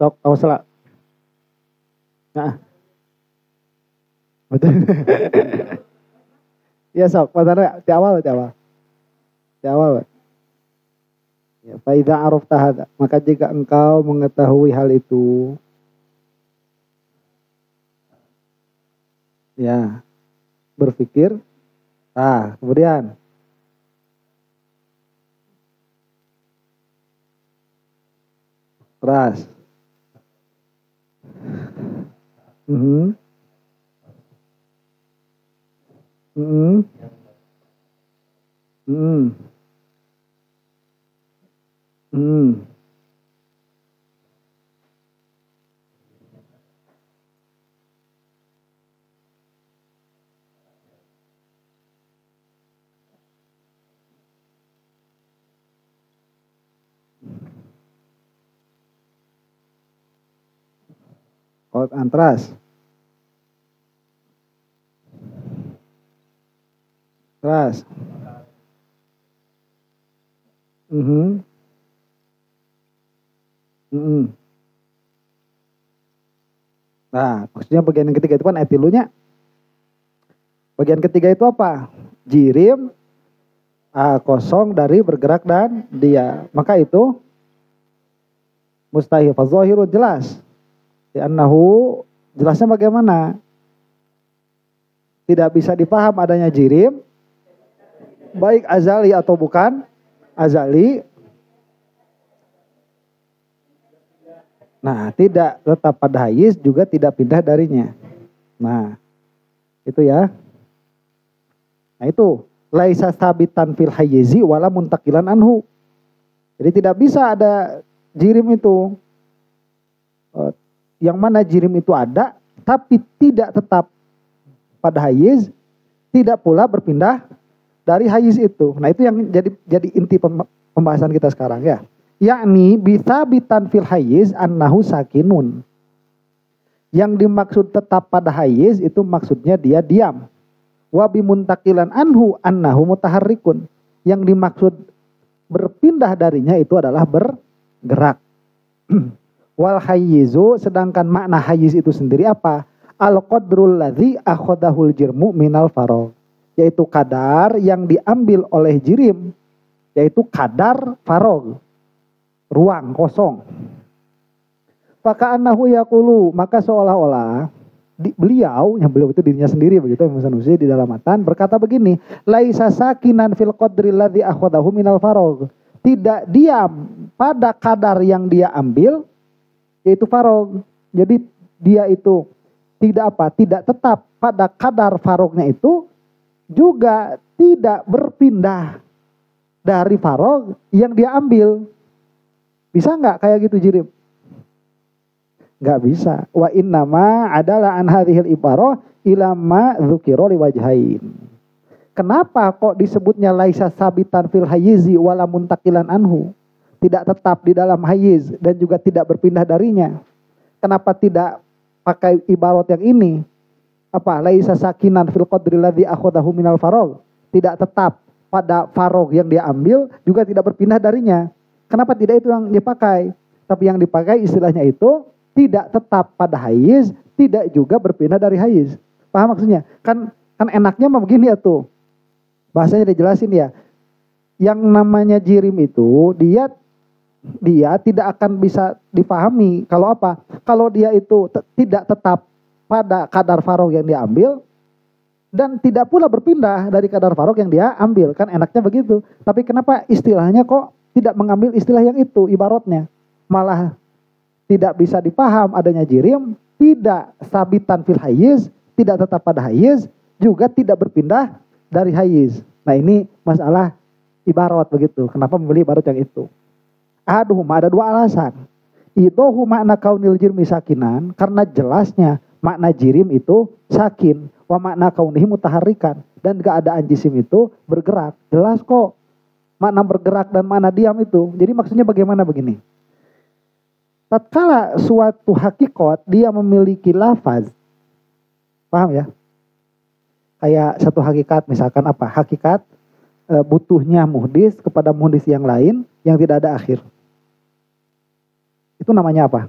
Sok, awas lah. Nah, betul. Ya sok, pasarnya di awal. Ya, fa idza arafta hadza, maka jika engkau mengetahui hal itu, ya, berpikir, kemudian keras. Mhm. Mhm. Mhm. Mhm. Kot antras. Keras. Mhm. Mhm. Nah, maksudnya bagian yang ketiga itu kan etilunya. Bagian ketiga itu apa? Jirim kosong dari bergerak dan dia. Maka itu mustahil. Fadzohirun jelas. Annahu jelasnya bagaimana? Tidak bisa dipaham adanya jirim, baik azali atau bukan azali. Nah, tidak tetap pada hayyiz, juga tidak pindah darinya. Nah, itu ya. Nah, itu laisa sabitan fil hayyizi wala muntakilan anhu. Jadi tidak bisa ada jirim itu. Yang mana jirim itu ada, tapi tidak tetap pada hayyiz, tidak pula berpindah dari hayyiz itu. Nah, itu yang jadi inti pembahasan kita sekarang ya. Yakni bitsabitan fil hayyiz annahu sakinun. Yang dimaksud tetap pada hayyiz itu maksudnya dia diam. Wa bimuntakilan anhu annahu mutaharrikun. Yang dimaksud berpindah darinya itu adalah bergerak. Wal hayyizu, sedangkan makna hayyiz itu sendiri apa? Al-qadrul ladzi akhadahul jirmu minal faragh. Yaitu kadar yang diambil oleh jirim. Yaitu kadar faragh. Ruang kosong. Faka'annahu yaqulu, maka seolah-olah beliau itu dirinya sendiri begitu Imam Sanusi di dalam matan berkata begini, laisa sakinan fil qadri alladzi akhadahu minal faragh. Tidak diam pada kadar yang dia ambil yaitu faragh. Jadi dia itu tidak tetap pada kadar faragnya itu, juga tidak berpindah dari faragh yang dia ambil. Bisa nggak kayak gitu jirim? Nggak bisa. Wa innama adalah an hadhil ibarah ila ma dzukira liwajhain. Kenapa kok disebutnya laisa sabitan fil hayyizi wala muntakilan anhu? Tidak tetap di dalam hayyiz dan juga tidak berpindah darinya. Kenapa tidak pakai ibarat yang ini? Apa? Laisa sakinan fil qadri alladzi akhadahu minal faragh. Tidak tetap pada faragh yang dia ambil, juga tidak berpindah darinya. Kenapa tidak itu yang dipakai? Tapi yang dipakai istilahnya itu tidak tetap pada hayyiz, tidak juga berpindah dari hayyiz. Paham maksudnya? Kan enaknya mah begini ya tuh. Bahasanya dijelasin ya. Yang namanya jirim itu dia tidak akan bisa dipahami kalau apa? Kalau dia itu tidak tetap pada kadar faragh yang dia ambil dan tidak pula berpindah dari kadar faragh yang dia ambil. Kan enaknya begitu. Tapi kenapa istilahnya kok tidak mengambil istilah yang itu, ibaratnya malah tidak bisa dipaham adanya jirim, tidak sabitan fil hayyiz, tidak tetap pada hayyiz, juga tidak berpindah dari hayyiz. Nah, ini masalah ibarat begitu. Kenapa membeli ibarat yang itu? Ada dua alasan. Idohu makna kaunil jirmi sakinan, karena jelasnya makna jirim itu sakin, wa makna kaunihi mutaharrikan, dan keadaan jisim itu bergerak. Jelas kok makna bergerak dan makna diam itu. Jadi maksudnya bagaimana begini? Tatkala suatu hakikat dia memiliki lafaz, paham ya? Kayak satu hakikat, misalkan apa? Hakikat butuhnya muhdis kepada muhdis yang lain yang tidak ada akhir. Itu namanya apa?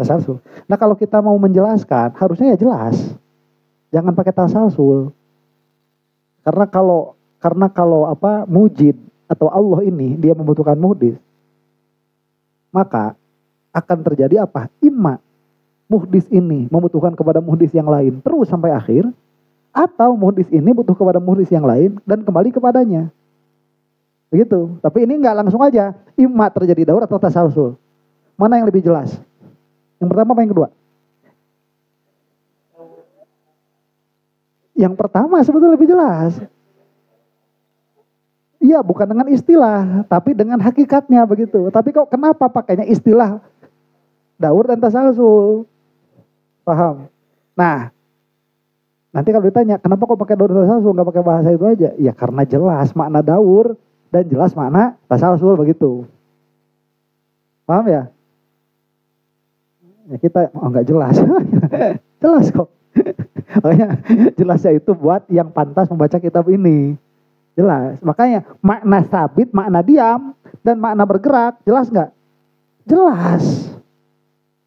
Tasalsul. Nah kalau kita mau menjelaskan, harusnya ya jelas. Jangan pakai tasalsul. Karena kalau mujid atau Allah ini dia membutuhkan muhdis, maka akan terjadi apa? Imma muhdis ini membutuhkan kepada muhdis yang lain terus sampai akhir, atau muhdis ini butuh kepada muhdis yang lain dan kembali kepadanya. Begitu. Tapi ini nggak langsung aja. Imma terjadi daur atau tasalsul. Mana yang lebih jelas? Yang pertama apa yang kedua? Yang pertama sebetulnya lebih jelas. Iya, bukan dengan istilah, tapi dengan hakikatnya begitu. Tapi kok kenapa pakainya istilah daur dan tasalsul? Paham? Nah, nanti kalau ditanya, kenapa kok pakai daur dan tasalsul, nggak pakai bahasa itu aja? Ya karena jelas makna daur dan jelas makna tasalsul begitu. Paham ya? Ya kita nggak jelas. Jelas kok. Makanya jelasnya itu buat yang pantas membaca kitab ini. Jelas. Makanya makna sabit, makna diam, dan makna bergerak, jelas nggak? Jelas.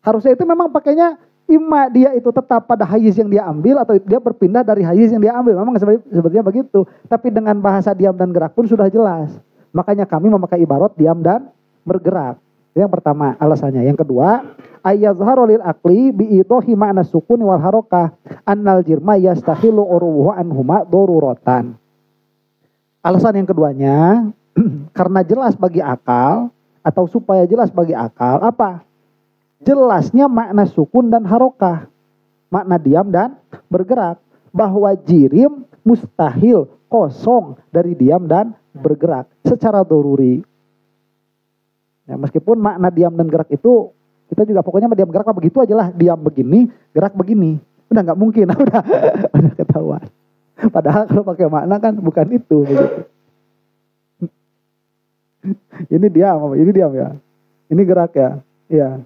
Harusnya itu memang pakainya imma dia itu tetap pada hayz yang dia ambil atau dia berpindah dari hayz yang dia ambil. Memang sebetulnya begitu. Tapi dengan bahasa diam dan gerak pun sudah jelas. Makanya kami memakai ibarat diam dan bergerak. Yang pertama alasannya. Yang kedua, ayyazharu lil aqli bi itohi ma'na sukun wal harokah annal jirma yastahilu uruhu anhuma doruratan. Alasan yang keduanya, karena jelas bagi akal atau supaya jelas bagi akal apa? Jelasnya makna sukun dan harokah, makna diam dan bergerak, bahwa jirim mustahil kosong dari diam dan bergerak secara doruri. Ya, meskipun makna diam dan gerak itu kita juga pokoknya diam gerak begitu aja lah, diam begini, gerak begini, udah nggak mungkin, udah ketahuan. Padahal kalau pakai makna kan bukan itu. Begitu. Ini diam ya, ini gerak ya, ya.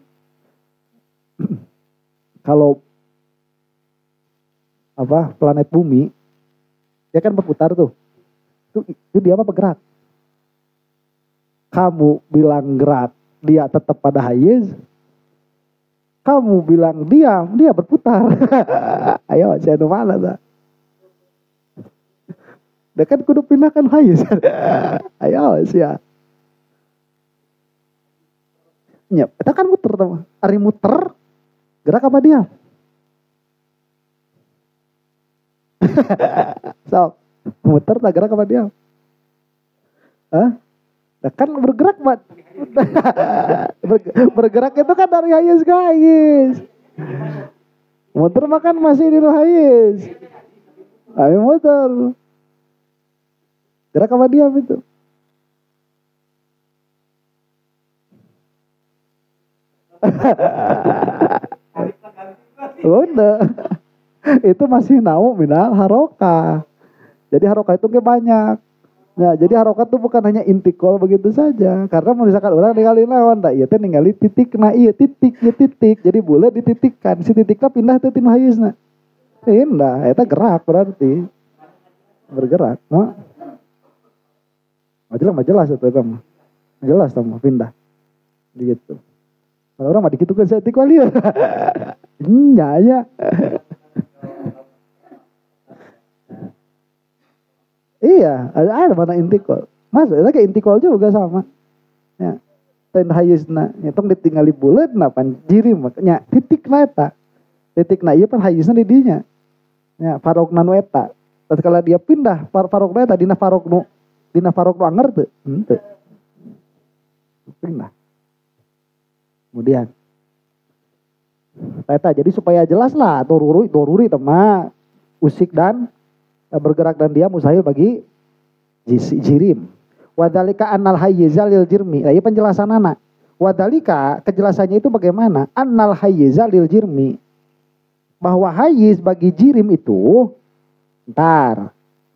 Kalau planet bumi, dia kan berputar tuh, itu dia apa bergerak? Kamu bilang gerak, dia tetap pada hayz. Kamu bilang diam, dia berputar. Ayo, saya mana tak? Dia kan kudu pindahkan hayz. Ayo, siap. Nyep, kita kan muter teman. Ari muter, gerak apa diam? So, muter tak gerak apa diam? Hah? Nah, kan bergerak, Mat. Bergerak itu kan dari hayz ke hayz. Muter makan masih di hayz. Ayo muter. Gerak apa diam itu? Udah. Itu masih nau minal haroka. Jadi haroka itu banyak. Nah, jadi harokat itu bukan hanya intikal begitu saja. Karena misalkan orang ninggalin lawan, iya teh ninggalin titik, nah iya titik, ya titik. Jadi boleh dititikkan, si titiknya pindah ke tim hayusna. Pindah, itu gerak berarti. Bergerak, no? Jelas itu kamu. Jelas kamu pindah. Gitu. Kalau orang mah dikitukan saya titik wali. Ya. Iya, ada mana intikal. Masuk, itu kayak intikal juga sama. Ya, ten hayusna, nyetong ditinggali bulat, pan jirim, makanya titik na eta. Titik na iya pan hayusna di dinya. Ya, farok nanu eta. Terus kalau dia pindah, farok na eta, dina farok nu anger tuh. Henteu. Pindah. Kemudian. Eta, jadi supaya jelas lah, doruri tema, usik dan bergerak dan dia mustahil bagi jirim. Wadalika annal hayyiza lil jirmi. Nah, ini penjelasan anak. Wadalika kejelasannya itu bagaimana? Annal hayyiza lil jirmi. Bahwa hayyiz bagi jirim itu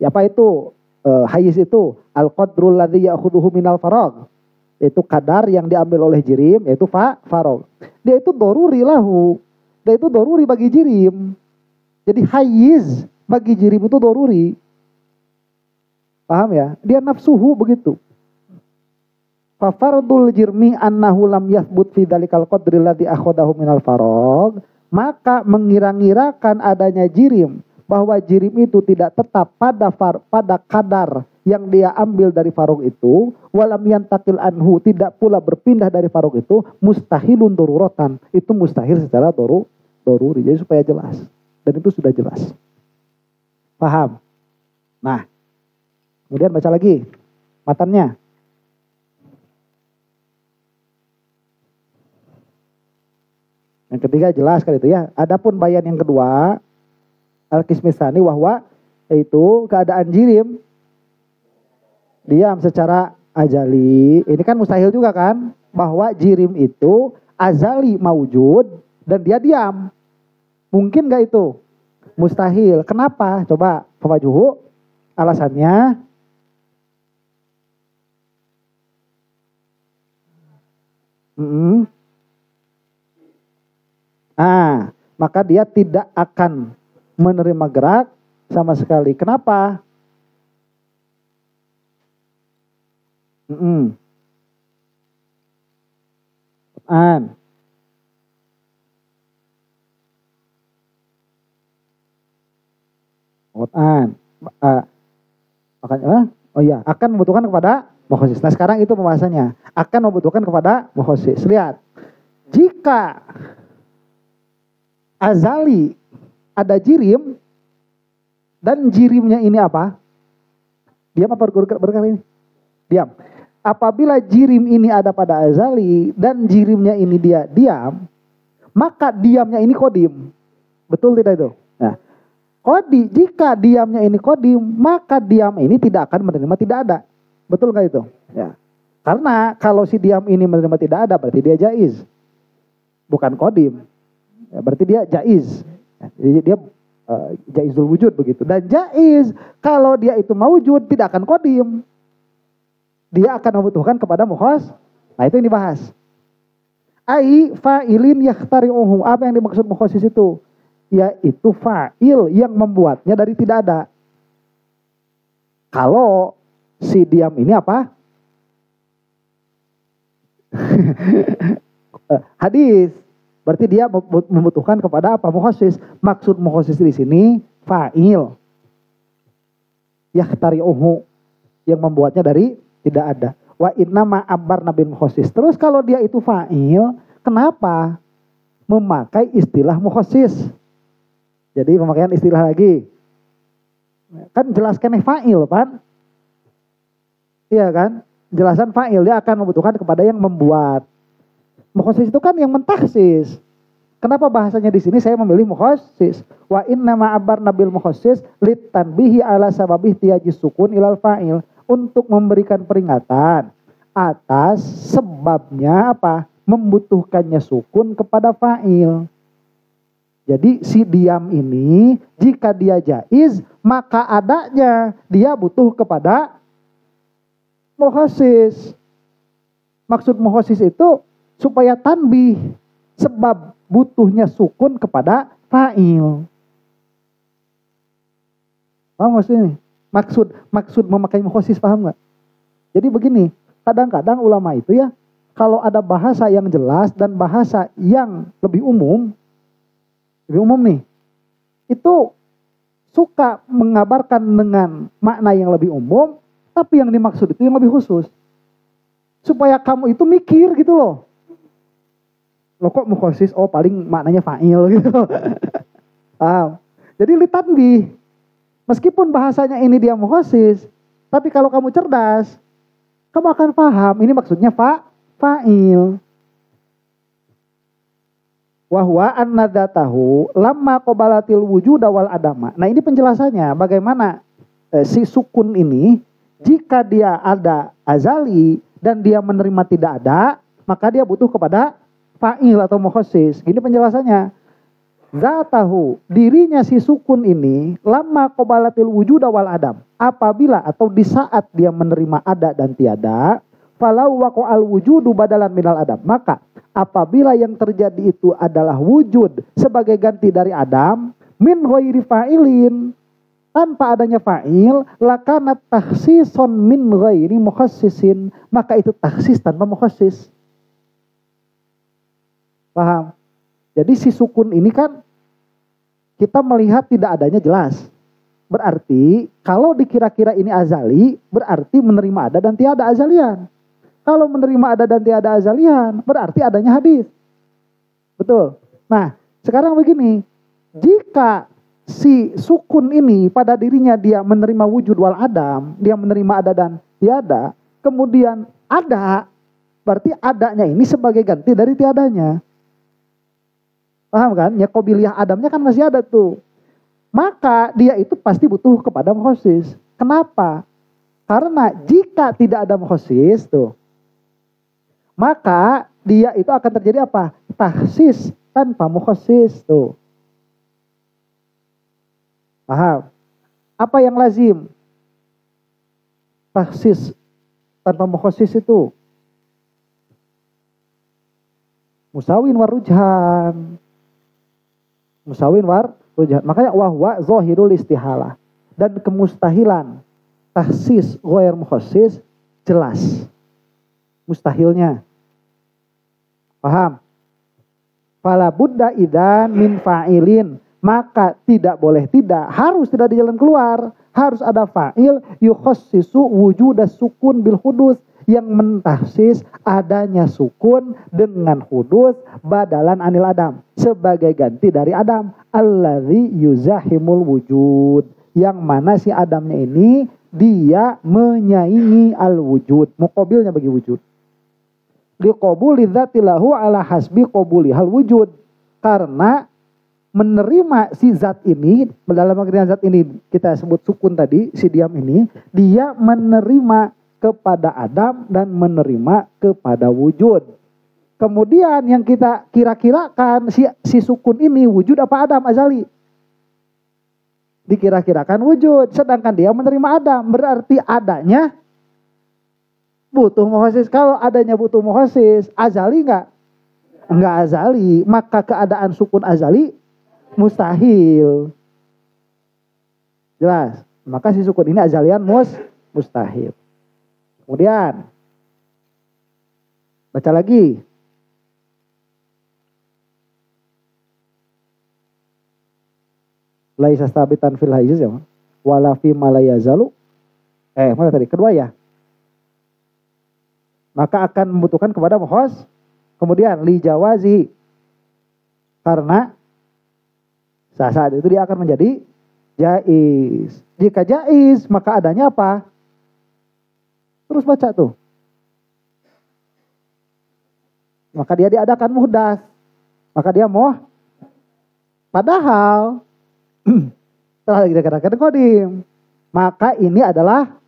ya apa itu? Hayyiz itu al-qadrul ladzi ya'khudhuhu minal faragh. Itu kadar yang diambil oleh jirim, yaitu faragh. Dia itu doruri lahu. Dia itu doruri bagi jirim. Jadi hayyiz bagi jirim itu doruri. Paham ya? Dia nafsuhu begitu. fa fardul jirmi annahu lam yathbut fi dzalikal qadri alladzi akhadahu minal faragh, maka mengira-ngirakan adanya jirim, bahwa jirim itu tidak tetap pada kadar yang dia ambil dari faragh itu, walam yantakil anhu, tidak pula berpindah dari faragh itu, mustahilun daruratan, itu mustahil secara daruri. Jadi supaya jelas, dan itu sudah jelas. Paham? Nah, kemudian baca lagi matannya. Yang ketiga jelas kan itu ya. Adapun bayan yang kedua, al-qismisani wahwa, yaitu keadaan jirim diam secara ajali. Ini kan mustahil juga kan, bahwa jirim itu azali maujud dan dia diam. Mungkin gak itu? Mustahil. Kenapa? Coba fawajuhu alasannya. Maka dia tidak akan menerima gerak sama sekali. Kenapa? Akan membutuhkan kepada mukhasis. Nah sekarang itu pembahasannya. Akan membutuhkan kepada mukhasis. Lihat. Jika azali ada jirim, dan jirimnya ini apa? Diam apa berkali ini? Diam. Apabila jirim ini ada pada azali dan jirimnya ini dia diam, maka diamnya ini kodim. Betul tidak itu? Nah, jika diamnya ini kodim, maka diam ini tidak akan menerima tidak ada. Betul nggak itu? Ya. Karena kalau si diam ini menerima tidak ada, berarti dia jaiz, bukan kodim. Ya, berarti dia jaiz. Jadi dia jaizul wujud begitu. Dan jaiz kalau dia itu maujud tidak akan kodim. Dia akan membutuhkan kepada mukhos. Nah itu yang dibahas. Ai fa'ilin yakhtari'uhu. Apa yang dimaksud mukhosis itu? Yaitu fa'il yang membuatnya dari tidak ada. Kalau si diam ini apa? Hadis. Berarti dia membutuhkan kepada apa? Mukhosis. Maksud mukhosis di sini fa'il yakhtari'uhu, yang membuatnya dari tidak ada. Wa inna ma'abbar nabil mukhosis. Terus kalau dia itu fa'il, kenapa memakai istilah mukhosis? Jadi pemakaian istilah lagi. Kan jelaskan fa'il kan? Iya kan? Jelasan fa'il, dia akan membutuhkan kepada yang membuat. Mukhosis itu kan yang mentahsis. Kenapa bahasanya di sini saya memilih mukhosis? Wa inna ma'abbar nabil mukhosis litanbihi ala sababih tiyajis sukun ilal fa'il. Untuk memberikan peringatan atas sebabnya apa? Membutuhkannya sukun kepada fa'il. Jadi si diam ini jika dia jaiz, maka adanya dia butuh kepada mukhosis. Maksud mukhosis itu supaya tanbih, sebab butuhnya sukun kepada fa'il. Paham maksudnya? Maksud memakai mukhosis, paham nggak? Jadi begini, kadang-kadang ulama itu ya, kalau ada bahasa yang jelas dan bahasa yang lebih umum nih, itu suka mengabarkan dengan makna yang lebih umum, tapi yang dimaksud itu yang lebih khusus. Supaya kamu itu mikir gitu loh. Loh kok mukhosis? Oh paling maknanya fa'il gitu. Jadi litanbih. Meskipun bahasanya ini dia mukhosis, tapi kalau kamu cerdas, kamu akan paham ini maksudnya fa'il. Wahwa annadzatahu lamma qabalatil wujuda wal adama. Nah ini penjelasannya bagaimana si sukun ini jika dia ada azali dan dia menerima tidak ada, maka dia butuh kepada fa'il atau mukhosis. Ini penjelasannya. Zatahu, dirinya si sukun ini lama qabalatil wujuda wal adam. Apabila atau di saat dia menerima ada dan tiada, falau waqa'al wujudu badalan minal adam. Maka apabila yang terjadi itu adalah wujud sebagai ganti dari adam, min ghairi fa'ilin, tanpa adanya fa'il, lakana takhsison min ghairi mukhassisin, maka itu takhsis tanpa mukhassis. Paham? Jadi si sukun ini kan kita melihat tidak adanya jelas. Berarti kalau dikira-kira ini azali, berarti menerima ada dan tiada azalian. Kalau menerima ada dan tiada azalian, berarti adanya hadis. Betul. Nah, sekarang begini, jika si sukun ini pada dirinya dia menerima wujud wal adam, dia menerima ada dan tiada, kemudian ada, berarti adanya ini sebagai ganti dari tiadanya. Paham kan? Ya qobiliyah adamnya kan masih ada tuh. Maka dia itu pasti butuh kepada mukhassis. Kenapa? Karena jika tidak ada mukhassis tuh, maka dia itu akan terjadi apa? Takhsis tanpa mukhassis tuh. Paham? Apa yang lazim? Takhsis tanpa mukhassis itu musawin warujhan. Musawin war rujhan. Makanya wahwa zahirul istihalah. Dan kemustahilan takhsis ghair mukhassis jelas. Mustahilnya. Paham? Fala budda idan min fa'ilin. Maka tidak boleh tidak. Harus tidak ada jalan keluar. Harus ada fa'il yukhassisu wujudas sukun bil hudus. Yang mentahsis adanya sukun dengan hudus badalan anil adam. Sebagai ganti dari adam. Alladzi yuzahimul wujud. Yang mana si adamnya ini dia menyaingi al wujud. Muqabilnya bagi wujud. Liqabuli dzatilahu ala hasbi qabuli hal wujud. Karena menerima si zat ini, dalam pengertian zat ini kita sebut sukun tadi, si diam ini, dia menerima kepada adam dan menerima kepada wujud. Kemudian yang kita kira-kirakan si sukun ini wujud apa adam azali? Dikira-kirakan wujud, sedangkan dia menerima adam, berarti adanya butuh mukhassis. Kalau adanya butuh mukhassis, azali enggak? Enggak azali, maka keadaan sukun azali mustahil. Jelas? Maka si sukun ini azalian mustahil. Kemudian baca lagi. Laisa stabitan fil haiz ya. Wala fi malayazalu. Mana tadi? Kedua ya. Maka akan membutuhkan kepada mukhas. Kemudian li jawazi. Karena saat itu dia akan menjadi jaiz. Jika jaiz, maka adanya apa? Terus baca tuh. Maka dia diadakan muhdas. Maka dia padahal setelah dikatakan kodim. Maka ini adalah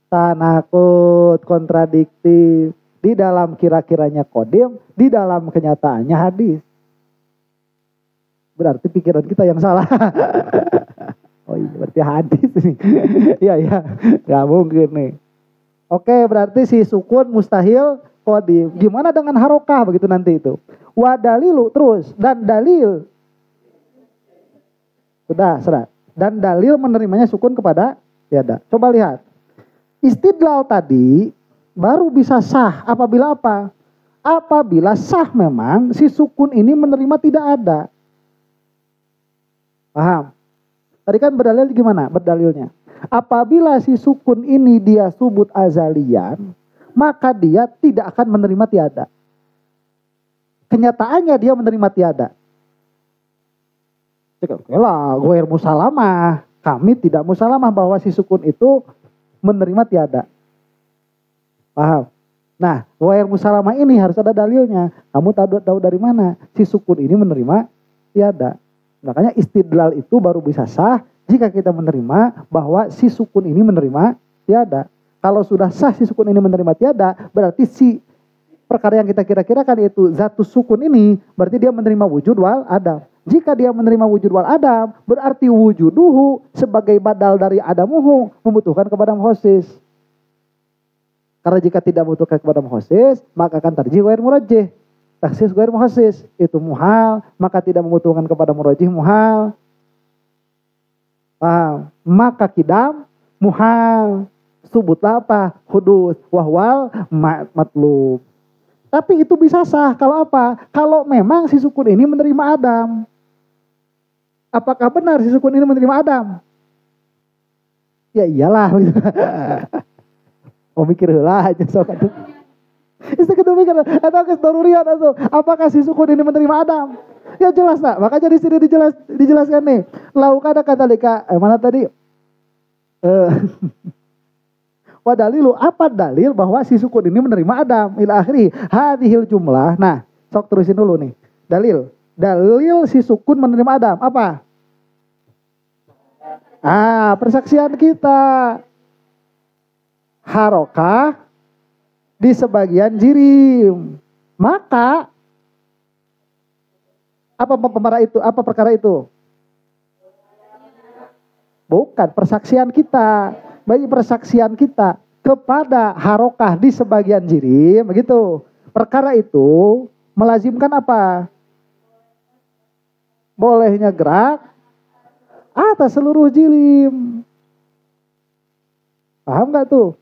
tanakut kontradiktif. Di dalam kira-kiranya kodim, di dalam kenyataannya hadis. Berarti pikiran kita yang salah. Oh iya, berarti hadis nih. Iya, gak mungkin nih. Oke, berarti si sukun mustahil kodim. Gimana dengan harokah begitu nanti itu? Wadalilu terus. Dan dalil. Sudah. Dan dalil menerimanya sukun kepada tiada. Coba lihat. Istidlal tadi baru bisa sah apabila apa? Apabila sah memang si sukun ini menerima tidak ada. Paham? Tadi kan berdalil gimana? Berdalilnya. Apabila si sukun ini dia subut azalian, maka dia tidak akan menerima tiada. Kenyataannya dia menerima tiada. Oke lah, ghair musalamah. Kami tidak musalamah bahwa si sukun itu menerima tiada. Paham? Nah, ghair musalamah ini harus ada dalilnya. Kamu tahu dari mana? Si sukun ini menerima tiada. Makanya istidlal itu baru bisa sah jika kita menerima bahwa si sukun ini menerima tiada. Kalau sudah sah si sukun ini menerima tiada, berarti si perkara yang kita kira-kirakan yaitu zatus sukun ini, berarti dia menerima wujud wal adam. Jika dia menerima wujud wal adam, berarti wujuduhu sebagai badal dari adamuhu membutuhkan kepada mukhassis. Karena jika tidak membutuhkan kepada mukhassis, maka akan tarjih ghair murajjih. Takhsis ghair mukhassis itu muhal, maka tidak membutuhkan kepada murajjih muhal. Paham? maka kidam muhal. Subutlah apa? Hudus. Wahwal matlub. Tapi itu bisa sah kalau apa? Kalau memang si sukun ini menerima Adam. Apakah benar si sukun ini menerima Adam? Ya iyalah. Oh mikir lah aja sok atuh. Itu kita mikir atau kesdaruriat atau apakah si sukun ini menerima Adam? Ya jelas nak. Makanya di sini dijelaskan nih. Laukada katalika mana tadi? Wadalilu, apa dalil bahwa si sukun ini menerima Adam? Ila akhiri hadhil jumlah. Nah, sok terusin dulu nih. Dalil si sukun menerima Adam. Apa? Persaksian kita. Harokah di sebagian jirim. Maka apa perkara itu? Bukan persaksian kita. Bagi persaksian kita kepada harokah di sebagian jirim, begitu. Perkara itu melazimkan apa? Bolehnya gerak atas seluruh jirim. Paham gak tuh?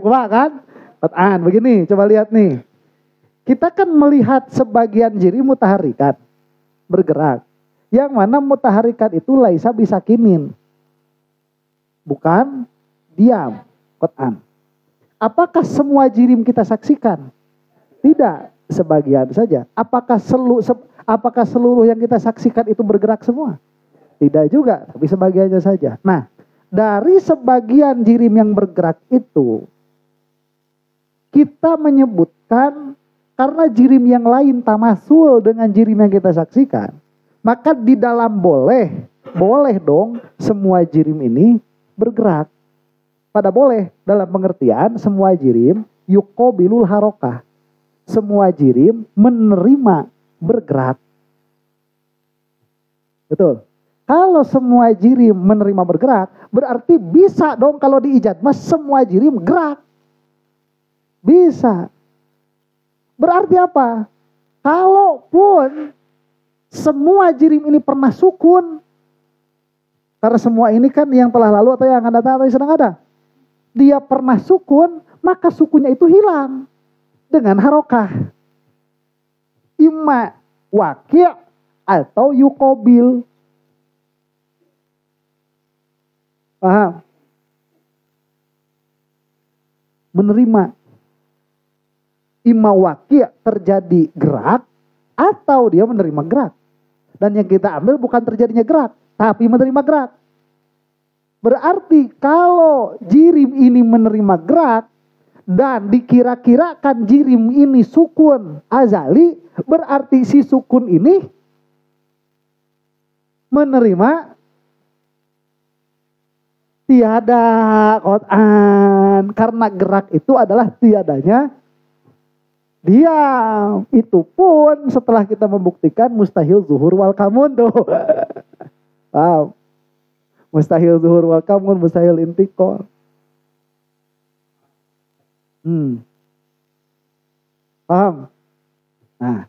Wah kan? Petan begini, coba lihat nih. Kita kan melihat sebagian jiri mutaharikat, bergerak. Yang mana mutaharikat itu laisa bisakinin. Bukan diam, qat'an. Apakah semua jirim kita saksikan? Tidak, sebagian saja. Apakah seluruh yang kita saksikan itu bergerak semua? Tidak juga, tapi sebagiannya saja. Nah, dari sebagian jirim yang bergerak itu, kita menyebutkan karena jirim yang lain tamasul dengan jirim yang kita saksikan, maka di dalam boleh dong semua jirim ini bergerak. Pada boleh dalam pengertian semua jirim yuqabilul harokah. Semua jirim menerima bergerak. Betul. Kalau semua jirim menerima bergerak, berarti bisa dong kalau diijad mas semua jirim gerak. Bisa. Berarti apa? Kalaupun semua jirim ini pernah sukun, karena semua ini kan yang telah lalu atau yang akan datang atau yang sedang ada, dia pernah sukun, maka sukunnya itu hilang dengan harokah. Imma waqi' atau yuqabil. Paham? Menerima. Imma waqi' terjadi gerak atau dia menerima gerak. Dan yang kita ambil bukan terjadinya gerak, tapi menerima gerak. Berarti kalau jirim ini menerima gerak dan dikira-kirakan jirim ini sukun azali, berarti si sukun ini menerima tiada qat'an, karena gerak itu adalah tiadanya diam. Itu pun setelah kita membuktikan mustahil zuhur wal kamun tuh. Wow. Mustahil zuhur wal kamun, mustahil intikor. Paham? Nah.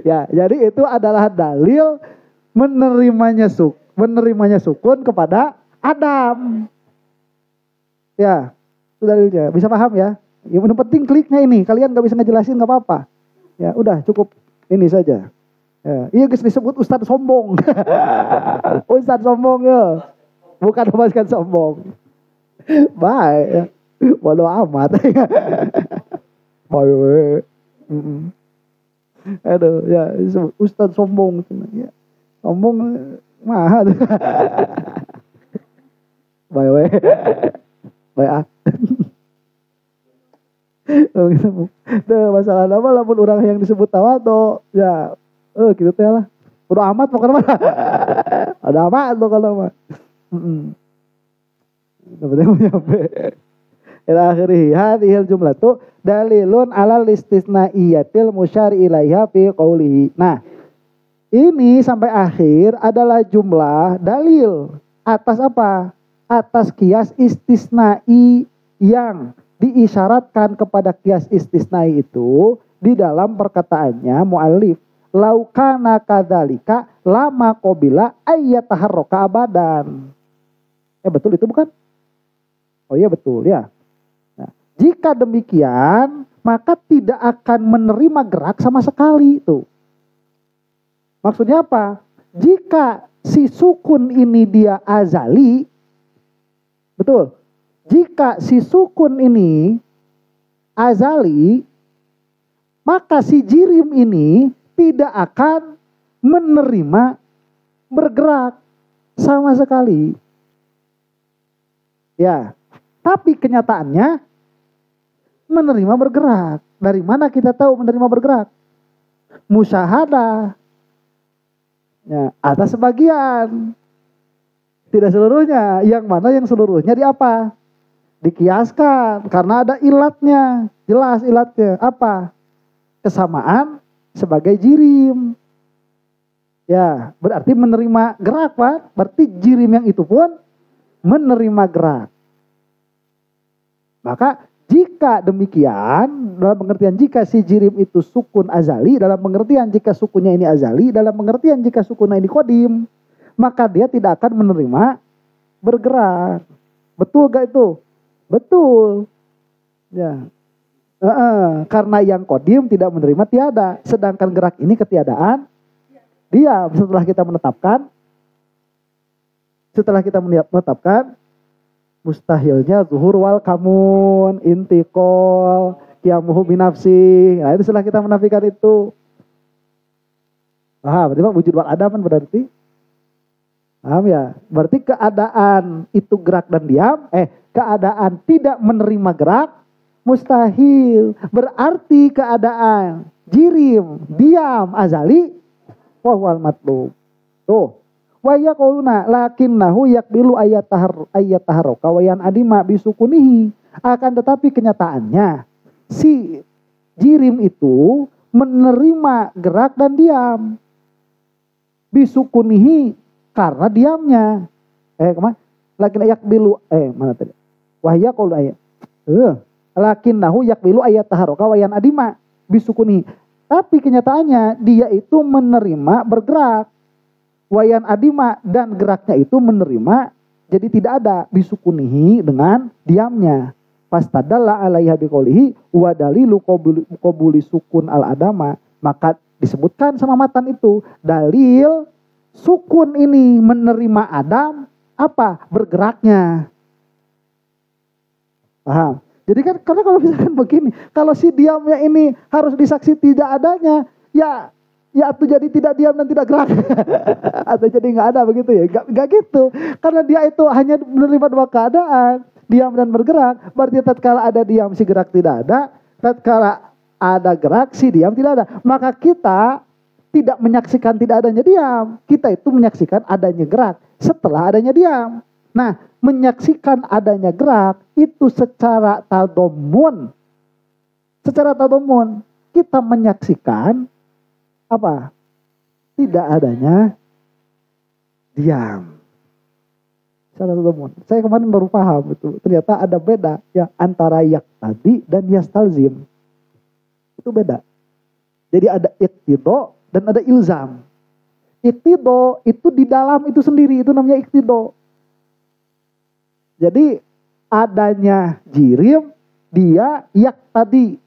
Ya, jadi itu adalah dalil menerimanya sukun kepada Adam. Ya. Itu dalilnya. Bisa paham ya? Yang penting kliknya ini. Kalian gak bisa ngejelasin gak apa-apa. Ya udah cukup ini saja. Ya. Iya guys disebut Ustadz sombong. Ustadz sombong ya. Bukan memasukkan sombong. Baik. Bodoh amat. Baik. Aduh ya disebut Ustadz sombong. Ya. Sombong mahal. Baik. Baik. Masalah apa lah pun orang yang disebut tawadhu ya gitu teh lah. Udah amat pokoknya mah. Ada apa tuh kalau mah. Dapat nyampe. Ila akhirih hadhil jumlatu dalilun alal istisnaiyatil musyari ilaiha fi qoulihi. Nah, ini sampai akhir adalah jumlah dalil atas apa? Atas kias istisnai yang diisyaratkan kepada qiyas istisnai itu di dalam perkataannya muallif, laukana kadzalika lama qabila ayyataharraka abadan. Betul itu bukan? Oh iya betul ya. Nah, jika demikian maka tidak akan menerima gerak sama sekali itu. Maksudnya apa? Jika si sukun ini dia azali, betul. Jika si sukun ini azali, maka si jirim ini tidak akan menerima bergerak sama sekali. Ya, tapi kenyataannya menerima bergerak. Dari mana kita tahu menerima bergerak? Musyahadah. Ya, ada sebagian. Tidak seluruhnya. Yang mana yang seluruhnya di apa? Dikiaskan karena ada ilatnya, jelas ilatnya apa? Kesamaan sebagai jirim. Ya, berarti menerima gerak, Pak. Berarti jirim yang itu pun menerima gerak. Maka jika demikian, dalam pengertian jika si jirim itu sukun azali, dalam pengertian jika sukunnya ini azali, dalam pengertian jika sukunnya ini qadim, maka dia tidak akan menerima bergerak. Betul gak itu? Betul. Ya. Karena yang qadim tidak menerima tiada. Sedangkan gerak ini ketiadaan diam. Setelah kita menetapkan mustahilnya zuhur wal kamun, intiqol, qiyamuhu binafsi. Nah itu setelah kita menafikan itu. Berarti Bang wujud wal adaman berarti. Paham ya? Berarti keadaan itu gerak dan diam, keadaan tidak menerima gerak, mustahil. Berarti keadaan jirim, diam, azali, wahwal matlub. Tuh. Wa yaquluna lakinnahu yaqbilu ayyataharraka wa yan adima bisukunihi. Akan tetapi kenyataannya si jirim itu menerima gerak dan diam. Bisukunihi karena diamnya. Kemana? Lakin yaqbilu mana tadi? Wa yaqulu lakinnahu yaqbilu ayyataharraka wa yan adima bisukunihi. Tapi kenyataannya dia itu menerima bergerak. Wayan adima dan geraknya itu menerima jadi tidak ada bisukunihi dengan diamnya. Fastadalla alaiha biqoulihi wa dalilu qabuli sukun al adama. Maka disebutkan sama matan itu dalil sukun ini menerima adam apa? Bergeraknya. Paham? Jadi kan karena kalau misalkan begini, kalau si diamnya ini harus disaksi tidak adanya, ya atau jadi tidak diam dan tidak gerak. Atau jadi nggak ada begitu ya. Nggak gitu. Karena dia itu hanya menerima dua keadaan. Diam dan bergerak. Berarti tatkala ada diam si gerak tidak ada. Tatkala ada gerak si diam tidak ada. Maka kita tidak menyaksikan tidak adanya diam. Kita itu menyaksikan adanya gerak setelah adanya diam. Nah, menyaksikan adanya gerak itu secara tadomun. Secara tadomun. Kita menyaksikan apa? Tidak adanya diam. Saya kemarin baru paham itu. Ternyata ada beda ya antara yaqtadi dan yastalzim. Itu beda. Jadi ada iqtido dan ada ilzam. Iqtido itu di dalam itu sendiri, itu namanya iqtido. Jadi adanya jirim dia yaqtadi.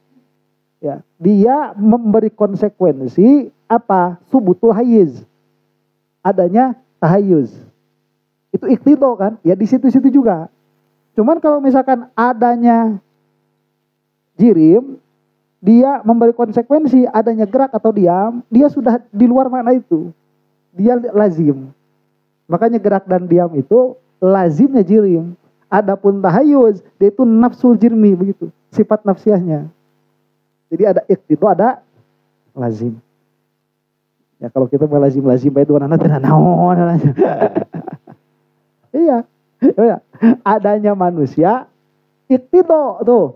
Ya, dia memberi konsekuensi apa? Subutul hayyiz. Adanya tahayyuz. Itu iqtido kan? Ya di situ-situ juga. Cuman kalau misalkan adanya jirim, dia memberi konsekuensi adanya gerak atau diam, dia sudah di luar makna itu. Dia lazim. Makanya gerak dan diam itu lazimnya jirim. Adapun tahayyuz, dia itu nafsul jirmi begitu, sifat nafsiahnya. Jadi ada iqtido, ada lazim. Ya kalau kita mau lazim baik itu anak tidak naon. Iya. Adanya manusia iqtido tuh.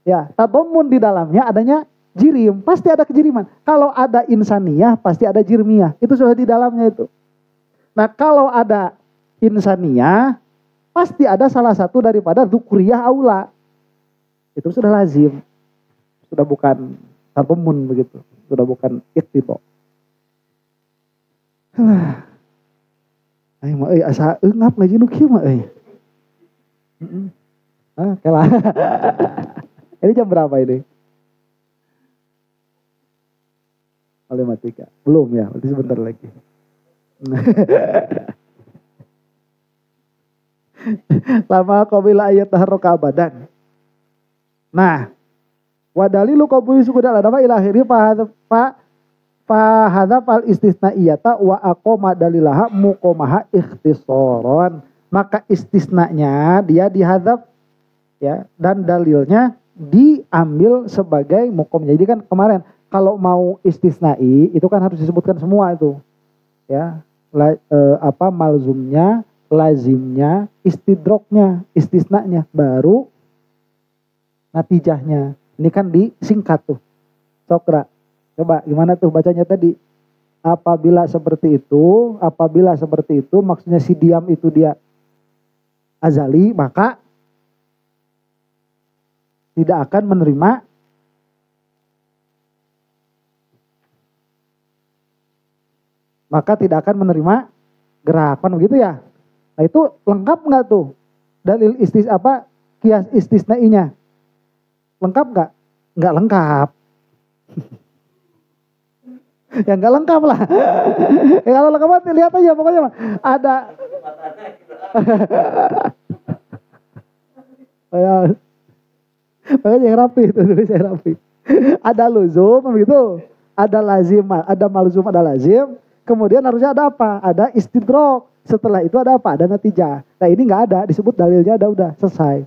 Ya, tadomun di dalamnya adanya jirim, pasti ada kejiriman. Kalau ada insaniyah, pasti ada jirmiyah. Itu sudah di dalamnya itu. Nah, kalau ada insaniyah, pasti ada salah satu daripada dzukriyah aula. itu sudah lazim, sudah bukan tadammun begitu, sudah bukan iqtida. Ayo mah asa eungap ngaji nu kieu mah euy. Kalah. Ini jam berapa ini? Matematika. Belum ya, berarti sebentar lagi. Lama qabila ayat taharruka abadan. Nah, wa dalilu qabuli suku dal adama ila akhiri fa hadza fal istisnaiyata wa aqama dalilaha muqamaha ikhtisaran. Maka istisnanya dia dihadzaf ya, dan dalilnya diambil sebagai muqam. Jadi kan kemarin kalau mau istisnai itu kan harus disebutkan semua itu. Ya, malzumnya, lazimnya, istidroknya, istisnanya, baru natijahnya. Ini kan disingkat tuh. Sokra. Coba gimana tuh bacanya tadi? Apabila seperti itu maksudnya si diam itu dia azali, maka tidak akan menerima gerakan begitu ya. Nah itu lengkap nggak tuh dalil kias istisnainya? Lengkap nggak? Nggak lengkap. Ya nggak lengkap lah. Kalau lengkap lihat aja pokoknya ada. Makanya yang rapi itu tulis yang rapi. Ada luzum begitu, ada lazim, ada malzum, ada lazim. Kemudian harusnya ada apa? Ada istidrok. Setelah itu ada apa? Ada natijah. Nah ini nggak ada, disebut dalilnya ada udah selesai.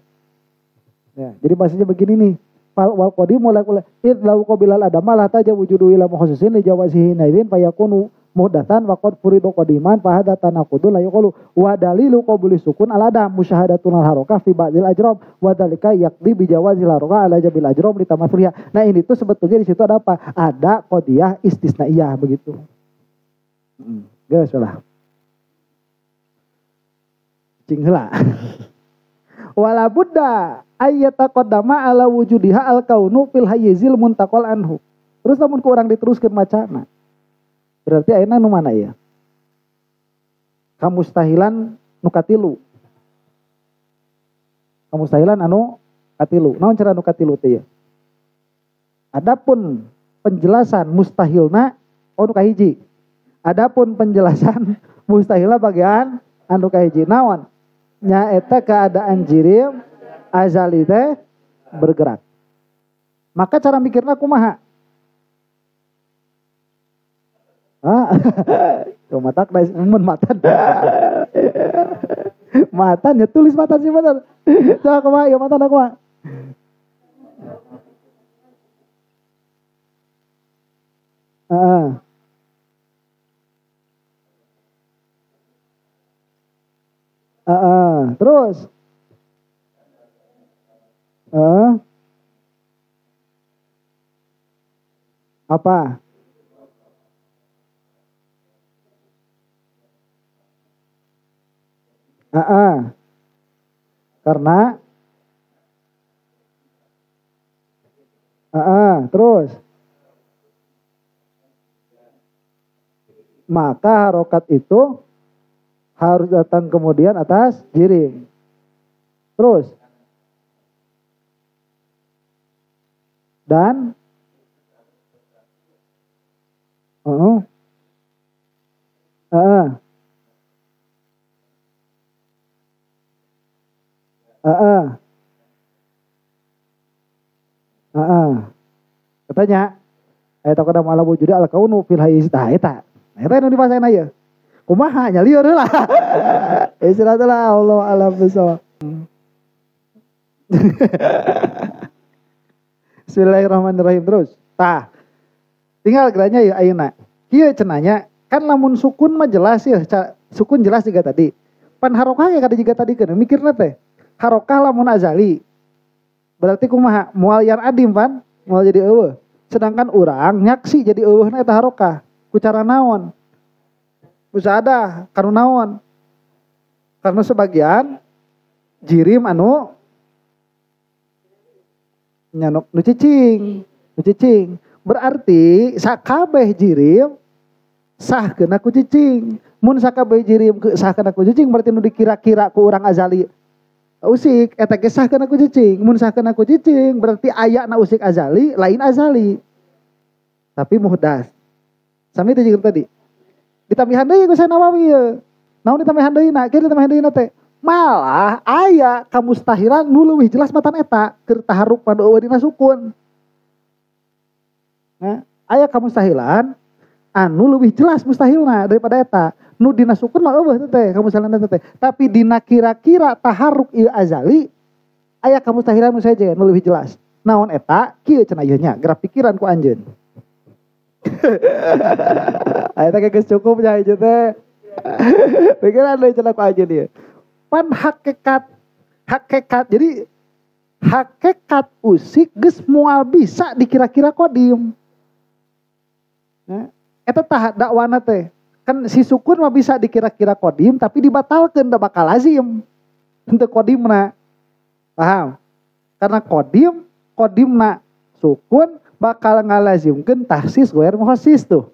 Ya, jadi bahasanya begini nih. Wal qadim mulai idlau qabilal adama la tajawujudu ila mukhasisin li jawazihi naidin fayakunu muhdatan wa qad furidu qadiman fa hadza tanaqudu la yaqulu wa dalilu qabuli sukun al adam musyahadatun al harakah fi ba'dil ajram wa dzalika yaqdi bi jawazil harakah ala jabil ajram li tamathulha. Nah ini tuh sebetulnya di situ ada apa? Ada qadiyah istisnaiyah begitu. Geus lah. Cing heula. Wala budda ayyata qaddama ala wujudiha al kaunu fil hayyizil muntaqal anhu. Terus namun ku urang diteruskeun macana. Berarti ayeuna nu mana ya? Kamustahilan nu katilu. Kamustahilan anu katilu. Naon cara nu katilu teh ya? Adapun penjelasan mustahilna nu kahiji. Adapun penjelasan mustahilna bagian anu kahiji naon? Nyaeta keadaan jirim azali teh bergerak. Maka cara mikirna kumaha? Matak mun matan. Matan ya tulis matan sih bener. Coba kumaha ya matan aku mah. Terus apa? Karena terus maka harokat itu harus datang kemudian atas jirim. Terus dan katanya eta kada malah wujud al kaunu fil hayz eta nu dipasain aya kumaha nya lieur heula istirahat lah Allah alam bisawab. Bismillahirrahmanirrahim terus. Tah. Tinggal geranya ya ayeuna. Kieu cenanya kan lamun sukun mah jelas ya, sukun jelas juga tadi. Pan harokah ya kada juga tadi kan mikirna teh. Harokah lamun azali. Berarti kumaha? Moal yang adim pan, moal jadi eueuh. Sedangkan urang nyaksi jadi eueuhna eta harokah. Ku cara naon? Musahadah kanu naon? Karena sebagian jirim anu nya nu cicing. Nu cicing. Berarti sakabeh jirim sahkeun aku cicing. Mun sakabeh jirim sahkeun aku cicing berarti nu dikira-kira ku urang azali usik eta ge sahkeun aku cicing. Mun sahkeun aku cicing berarti aya na usik azali lain azali. Tapi muhdas. Sami teh jeung tadi. Ditambihan deui ku Syekh Nawawi ye. Naon ditambihan deuyna? Kieu ditambihan deuyna teh. Malah aya kamustahilan nu leuwih jelas matan eta keur taharruk padu eueuh dina sukun. Nah, aya kamustahilan anu leuwih jelas mustahilna daripada eta. Nu dina sukun mah eueuh teh kamustahilan eta teh. Tapi dina kira-kira taharruk ieu azali aya kamustahilan nu saja nu leuwih jelas. Naon eta? Kieu cenah ieu nya, gerak pikiran ku anjeun. Aya teh geus cukup nya ieu teh. Pikiran deui cenah ku anjeun ieu. Pan hakikat jadi hakikat usik geus moal bisa dikira-kira kodim. Nah, eta tah dakwana teh. Kan si sukun mah bisa dikira-kira kodim tapi dibatalkeun da bakal lazim. Henteu kodimna. Paham? Karena kodimna sukun bakal ngalazimkeun tahsis goer mukhassis tuh.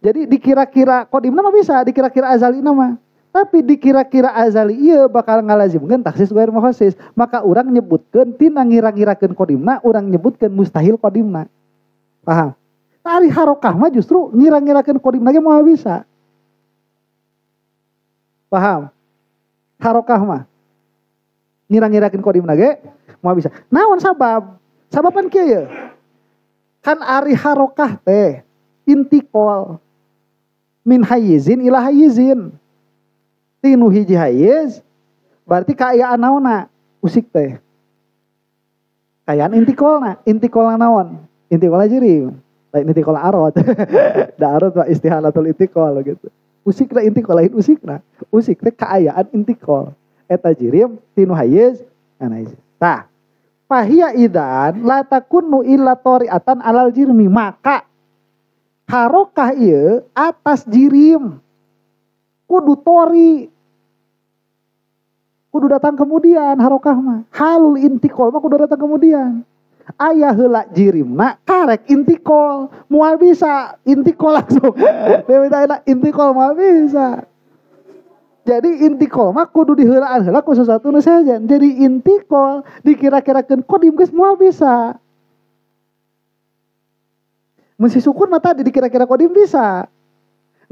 Jadi dikira-kira kodimna mah bisa, dikira-kira azalina mah. Tapi dikira-kira azali ieu bakal ngalazimkeun taksis goer mukhassis. Maka urang nyebutkeun tina ngira-ngirakeun kodimna, urang nyebutkeun mustahil kodimna. Paham? Ari harokah mah justru ngira-ngirakeun kodimna ge moal bisa. Paham? Harokah mah ngira-ngirakeun kodimna ge moal bisa. Naon sabab? Sababan kieu ye. Kan ari harokah teh intikal min hayyizin ila hayyizin. Tinu hiji hayiz berarti kaayaan naonna usik teh. Kaayaan intikolna naon? Intikolna jirim. Lain intikol arot. Da arot mah istihalatul intikol gitu. Usikna intikol lain usikna. Usik teh kaayaan intikol. Eta jirim tinu hayiz ana hayiz. Tah. Fahiya idan la takunu illa tari'atan alal jirmi, maka harokah ieu atas jirim kudu tori, kudu datang kemudian harokah mah. Halul intikol mah kudu datang kemudian. Aya heula jirimna karek intikol, moal bisa intikol langsung. Beda intikol moal bisa. Jadi intikol mah kudu diheulaan heula ku sesuatu nu saejan. Jadi intikol dikira-kirakeun kodim geus moal bisa. Mun si sukun mah tadi dikira-kira kodim bisa.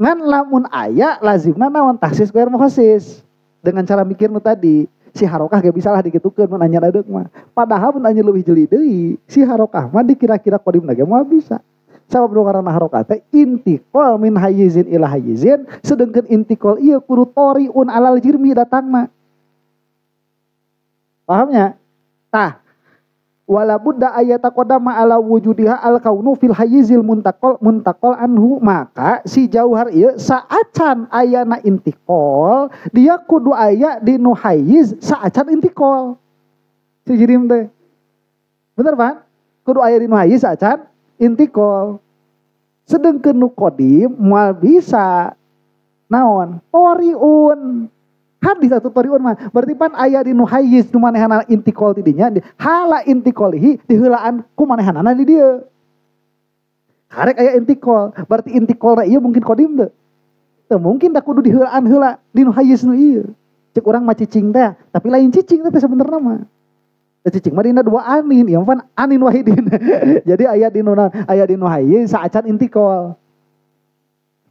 Ngan lamun aya lazimna naon tahsis goer mukhassis. Dengan cara mikir nu tadi, si harokah ge bisa lah dikitukeun mun anya dadeuk mah. Padahal mun anya leuwih jeli deui, si harokah mah dikira-kira kodimna ge moal bisa. Sabab nu ngaranna harokah teh intiqal min hayyizin ila hayyizin, sedengkeun intiqal ieu kudu toriun alal jirmi datangna. Pahamnya? Tah, wala budda ayata qadama ala wujudiha al kaunu fil hayyizil muntakol anhu, maka si jauhar ieu saacan ayana intikol dia kudu aya di nu hayyiz saacan intikol si jirim teh. Bener Pak? Kudu aya di nu hayyiz saacan intikol. Sedengkeun nu qadim moal bisa naon? Toriun. Hadis atuh toriun mah berarti pan aya di nu hayyiz nu manehana intikol ti dinya, hala intikolihi diheulaan ku manehanana di dieu. Karek aya intikol, berarti intikolna ieu mungkin qadim teu? Teu mungkin da kudu diheulaan heula di nu hayyiz nu ieu. Cek urang mah cicing teh, tapi lain cicing teh sebenarnya mah. Cicing mah dina dua anin, ieu pan anin wahidin. Jadi aya di nu hayyiz saacan intikol.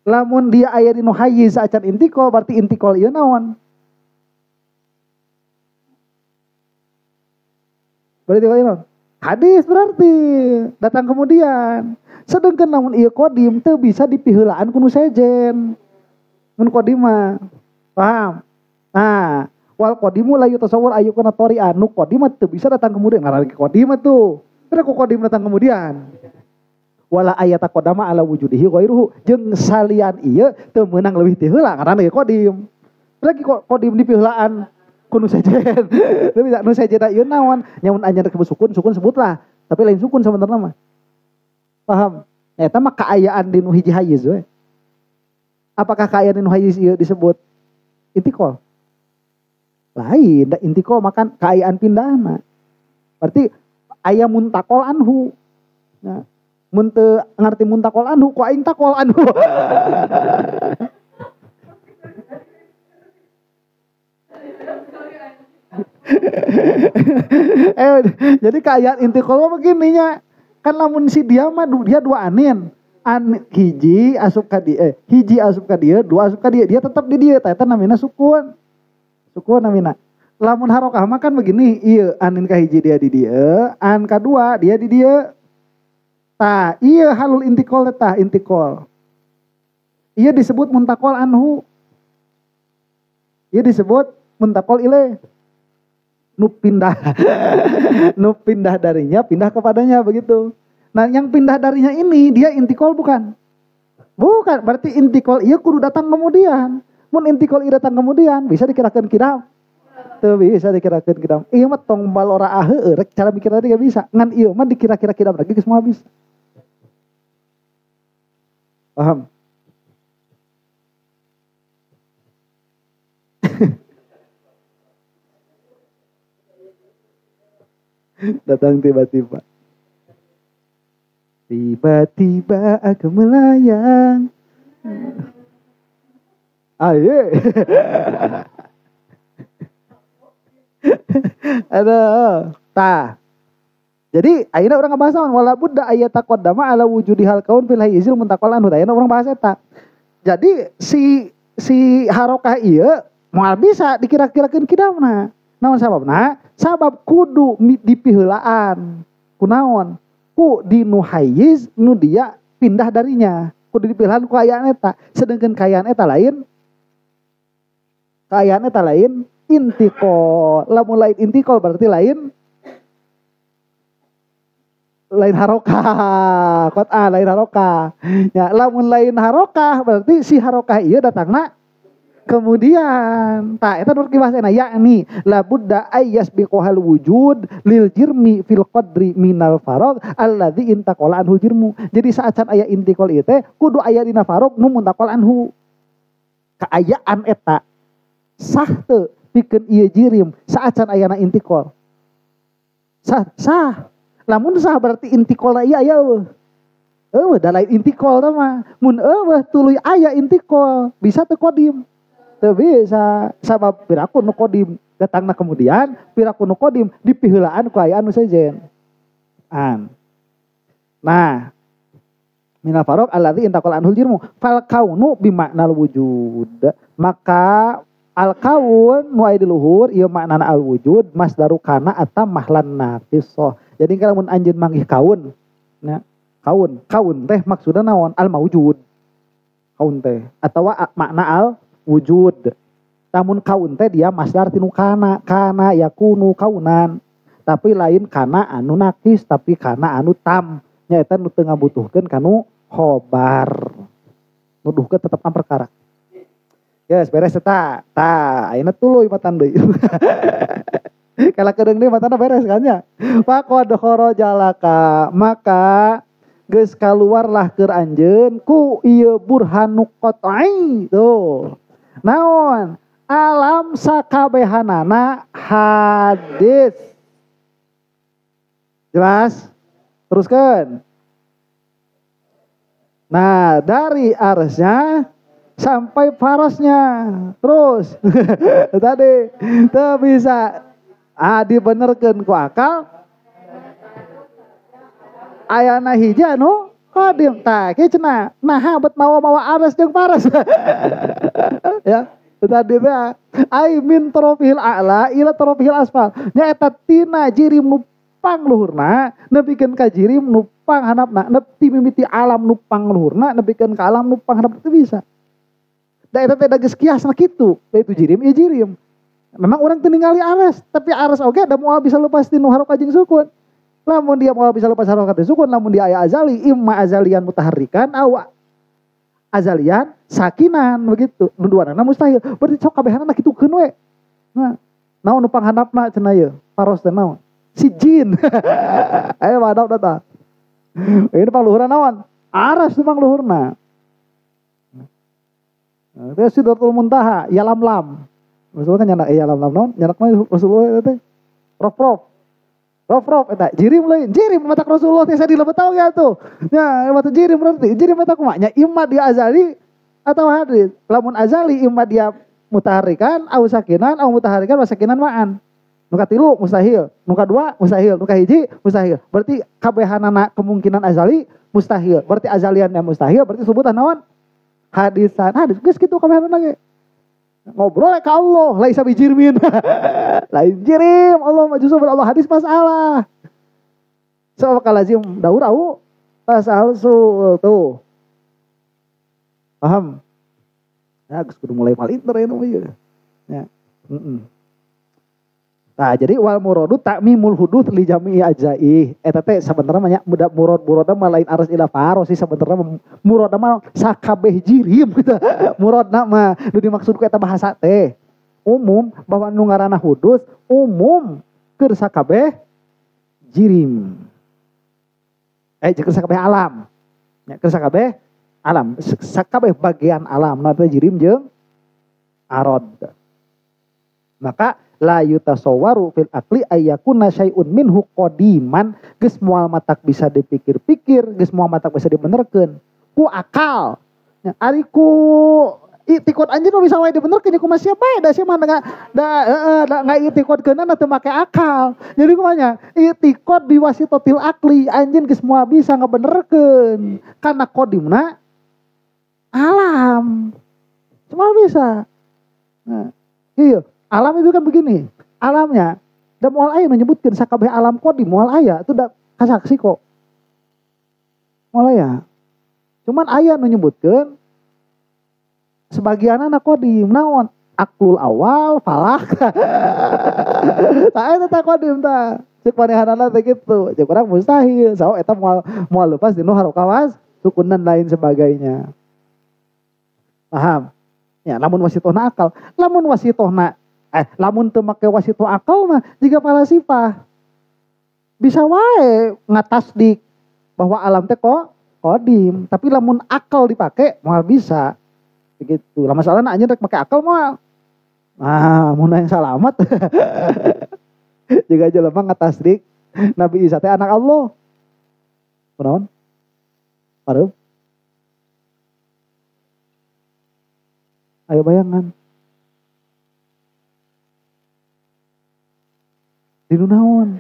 Lamun dia aya di nu hayyiz saacan intikol berarti intikol ieu naon? Berarti apa? Hadis berarti datang kemudian. Sedangkan namun ieu qadim teu bisa dipiheulaan ku nu sejen. Mun qadim mah paham? Nah, wal qadimu la yutasawwar ayyukuna tori'an. Nu qadim teu bisa datang kemudian. Ngaran qadim tuh. Terus ku qadim datang kemudian. Wala ayata qadama ala wujudihi ghairuhu, jeung salian ieu teu meunang leuwih ti heula ngaran ge qadim. Lagi qadim dipiheulaan nu sejen. Tapi nu sejen ieu naon? Nyamun anyar ke sukun sebutlah. Tapi lain sukun sebenarnya mah. Paham? Eta mah kaayaan di nu hiji hayyiz we. Apakah kaayaan di nu hayyiz ieu disebut intikol? Lain, da intikol makan kaayaan pindahna. Berarti aya muntakol anhu. Nah, mun teu ngarti muntakol anhu ku aing takol anhu. Jadi kayak intikol begininya. Kan lamun si dia mah dia dua anin. Hiji asup ka dia, dua asup ka dia tetap di dia. Eta namina sukun. Sukun namina. Lamun harokah mah kan begini, ieu anin ka hiji dia di dia, an kadua dia di dia. Tah, ieu halul intikol tah intikol. Ieu disebut muntakol anhu. Ieu disebut muntakol ile. Nu pindah darinya, pindah kepadanya begitu. Nah, yang pindah darinya ini dia intikol bukan? Bukan, berarti intikol iya kudu datang kemudian. Mun intikol iya datang kemudian, bisa dikirakan kidam. Tuh bisa dikirakan kidam. Iya mah tong balora aheu rek cara mikir tadi gak bisa. Ngan iya mah dikira-kira kidam lagi semua bisa. Paham? Datang tiba-tiba. Tiba-tiba aku melayang. Aye. Ada. Tah. Jadi ayeuna urang ngabahas naon wala budda ayat taqaddama ala wujudi hal kaun fil hayyizil muntakal anhu. Ayeuna urang bahas eta. Jadi si harokah ieu moal bisa dikira-kirakeun kidamna. Naon sababna? Sabab kudu dipiheulaan. Kunaon? Ku di nu hayyiz nu dia pindah darinya. Kudu dipiheulaan ku ayaan eta. Sedengkeun kayaan eta lain. Kayaan eta lain intikol. Lamun lain intikol berarti lain harokah. Lain harokah. Ya, lamun lain harokah berarti si harokah ieu datangna kemudian. Tak eta nur kibasena yakni la budda ayyas biqohal wujud lil jirmi fil qadri minal farag alladzi intaqala anhu jirmu. Jadi saat can aya intikol ieu teh kudu aya dina farag nu muntaqal anhu. Kaayaan eta sah teu pikeun ieu jirim saat can ayana intikol. Sah. Lamun sah berarti intikolna ieu aya eueuh. Eueuh da lain intikol teh mah. Mun eueuh tuluy aya intikol bisa teu kodim. Teu bisa sabab piraku nu kodim datangna kemudian piraku nu kodim dipiheulaan ku aya anu sejen. Nah, minal faraq alladzi intaqal anhul jirmu fal kaunu bimaknal wujud. Maka al kaun nu aya di luhur ieu maknana al wujud masdaru kana atam mahlan nafisah. Jadi kalau mun anjeun manggih kaun, nah, kaun teh maksudna naon? Al maujud. Kaun teh atawa makna al wujud. Namun kaun teh dia masdar tinu kana yakunu kaunan. Tapi lain kana anu nakis tapi kana anu tam. Nyaeta nu teu ngabutuhkeun kanu khobar. Nuduhkeun tetepna perkara. Yes, beres eta. Tah, ayeuna tuluy matan deui. Kala kedeung deui matana beres kan nya. Faqad kharajalaka, maka geus kaluarlah keur anjeun ku ieu burhanu qat'i. Tuh. Naon? Alam sakabehanana hadis. Jelas? Teruskan. Nah, dari arsnya sampai farasnya. Terus. Tadi teu bisa dibenerkeun ku akal. Ayana hiji anu qadim tah kieu cenah. Nah, bet mawa aras jeung faras. Ya. Tadi teh ai min tarafil a'la ila tarafil asfal. Nya eta tina jirim nu pangluhurna nepikeun ka jirim nu panghandapna, nepi mimiti alam nu pangluhurna nepikeun ka alam nu panghandapna teu bisa. Da eta teh da geus kiasna kitu, yaitu jirim ieu jirim. Memang orang teu ningali aras, tapi aras oge da moal bisa lepas ti nu harokat jeung sukun. Lamun dia moal bisa lepas harokat jeung sukun, lamun dia aya azali, imma azalian mutaharrikan aw azalian sakinan begitu. Nu duanana mustahil. Berarti sok kabehanana kitukeun we. Nah, naon nu panghandapna cenah ieu? Paros teh naon? Si jin. Aya wadau data. Ini pangluhurna naon? Aras nu pangluhurna. Nah, teh Sidratul Muntaha, ya lam. Rasulullah kan nyanak ya lam naon? Nyanak mah Rasulullah teh. Prof. Rof eta jirim lain, jirim mata Rasulullah teh dilebet tahu ya tuh. Ya mata jirim berarti jirim mata kumaha nya imma dia azali atau hadis. Lamun azali imma dia mutaharikan au sakinan au mutaharikan wa sakinan ma'an. Nu katilu mustahil, nu kadua mustahil, nu kahiji mustahil. Berarti kabehanana kemungkinan azali mustahil. Berarti azaliannya mustahil, berarti sebutan naon? Hadisan. Hadis geus kitu kabehanana ge. Ngobrol ka Allah, laisa bijirmin. Lain jirim, Allah majusu Allah hadis masalah. So kalazim daur au tasal tuh. Paham? Ya geus kudu mulai palinter ya ieu. Ya. Nah, jadi wal muradu ta'mimul hudud li jami'i ajai. Eta teh sabenerna nya murad mah lain aras ila faro sih sabenerna murad mah sakabeh jirim gitu. Muradna mah nu dimaksud ku eta bahasa teh umum bahwa nu ngaranna hudud umum keur sakabeh jirim. Keur sakabeh alam. Ya keur sakabeh alam, sakabeh bagian alam na teh jirim jeung arad. Maka la yutasawwaru fil aqli ayyakuna syai'un minhu qadiman, geus moal matak bisa dipikir-pikir, geus moal matak bisa dibenerkeun ku akal. Nya ari ku itikad anjeun bisa wae dibenerkeun ku masih bae da sia mah da ngaitikadkeunna teu make akal. Jadi kumanya itikad biwasitatil aqli anjeun geus moal bisa ngabenerkeun kana qadimna alam. Cuma bisa. Nah, iya. Alam itu kan begini, alamnya da moal aya menyebutkeun sakabeh alam qadim moal aya itu da kasaksi kok. Moal aya. Cuman aya nu nyebutkeun sebagianna qadim naon? Aklul awal, falak. Tah eta teh qadim tah. Cek manehanana teh kitu. Cek urang mustahil, saha eta moal lepas dinu harokawas sukunan lain sebagainya. Paham? Ya, lamun wasitohna akal, lamun teu make wasito akal mah jiga falasifah. Bisa wae ngatasdik bahwa alam teh qadim, tapi lamun akal dipake moal bisa. Begitu. Lah masalahna anjeun rek make akal moal. Ah, mun yang salamat. Jiga jelema ngatasdik Nabi Isa teh anak Allah. Kunaon? Pareup. Ayo bayangan. Dinu naon?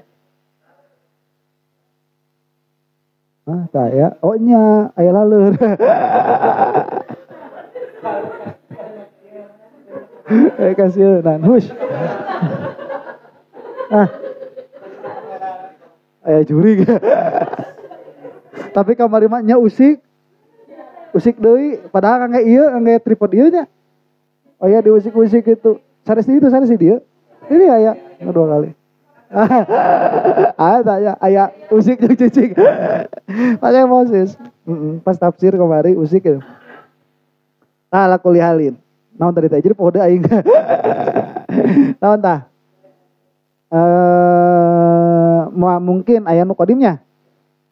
Ah, tah ya. Oh nya aya laleur. Kasieunan hush. Aya jurig. Tapi kamari mah nya usik deui padahal kangge ieu kangge tripod ieu nya. Oh ya diusik-usik itu. Sanes dia. Ini aya dua kali. Aya usik jeung cicing. Pakai Moses. Pas tafsir kemari usik ya. Tah la kulihalin. Naon tadi teh jadi pode aing. Naon tah? Mungkin aya nu qadimnya.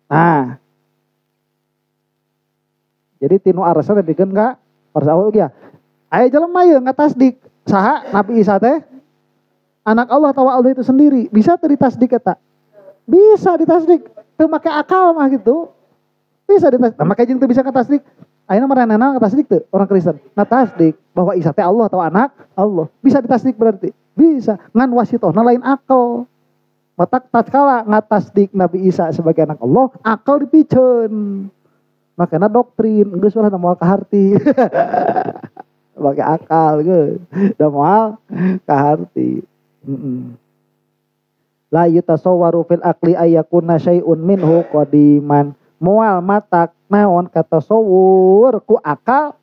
Nah. Jadi tinu arasa dipikeun ka persawa ge. Aya jelema ieu ngatasdik saha Nabi Isa teh anak Allah tawa Allah itu sendiri. Bisa teu ditasdik eta? Bisa ditasdik. Teu make akal mah gitu. Bisa ditasdik. Nah, make jeung teu bisa ngatasdik. Ayeuna maranana ngatasdik teu orang Kristen. Ngatasdik bahwa Isa teh Allah atau anak Allah. Bisa ditasdik berarti. Bisa. Ngan wasitohna lain akal. Matak tatkala ngatasdik Nabi Isa sebagai anak Allah, akal dipiceun. Makanya doktrin geus ulah moal kaharti. Pakai akal ge, da moal kaharti. La yutasawwaru fil aqli ayyakuna syai'un minhu qadiman. Moal matak naon kata tasawwur ku akal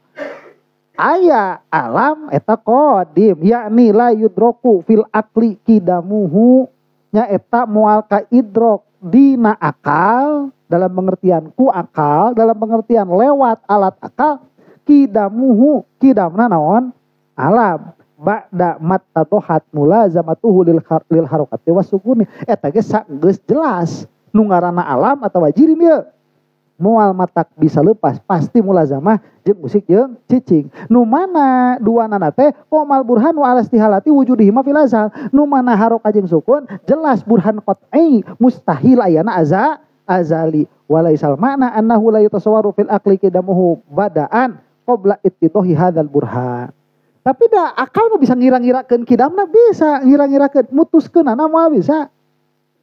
aya alam eta qadim, yakni la yudroku fil aqli kidamuhu, nya eta moal ka idrok dina akal dalam pengertian ku akal, dalam pengertian lewat alat akal. Kidamuhu, kidamna naon? Alam. Ba'da mattatohat mulazamatuhu lil harokati wasukuni. Eta ge geus jelas nu ngaranna alam atawa jirim ieu. Moal matak bisa lepas pasti mulazamah jeung musik jeung cicing. Nu mana duanana teh qomal burhan wa alastihalati wujudihi ma fil azal. Nu mana harokah jeung sukun jelas burhan qat'i mustahil ayana azali walaisal makna annahu la yatasawwaru fil aqli kidamuhu badaan qabla ittitohi hadzal burhan. Tapi dah akal mah bisa ngira-ngirakeun kidamna bisa ngira-ngirakeun mutuskeunana mah bisa.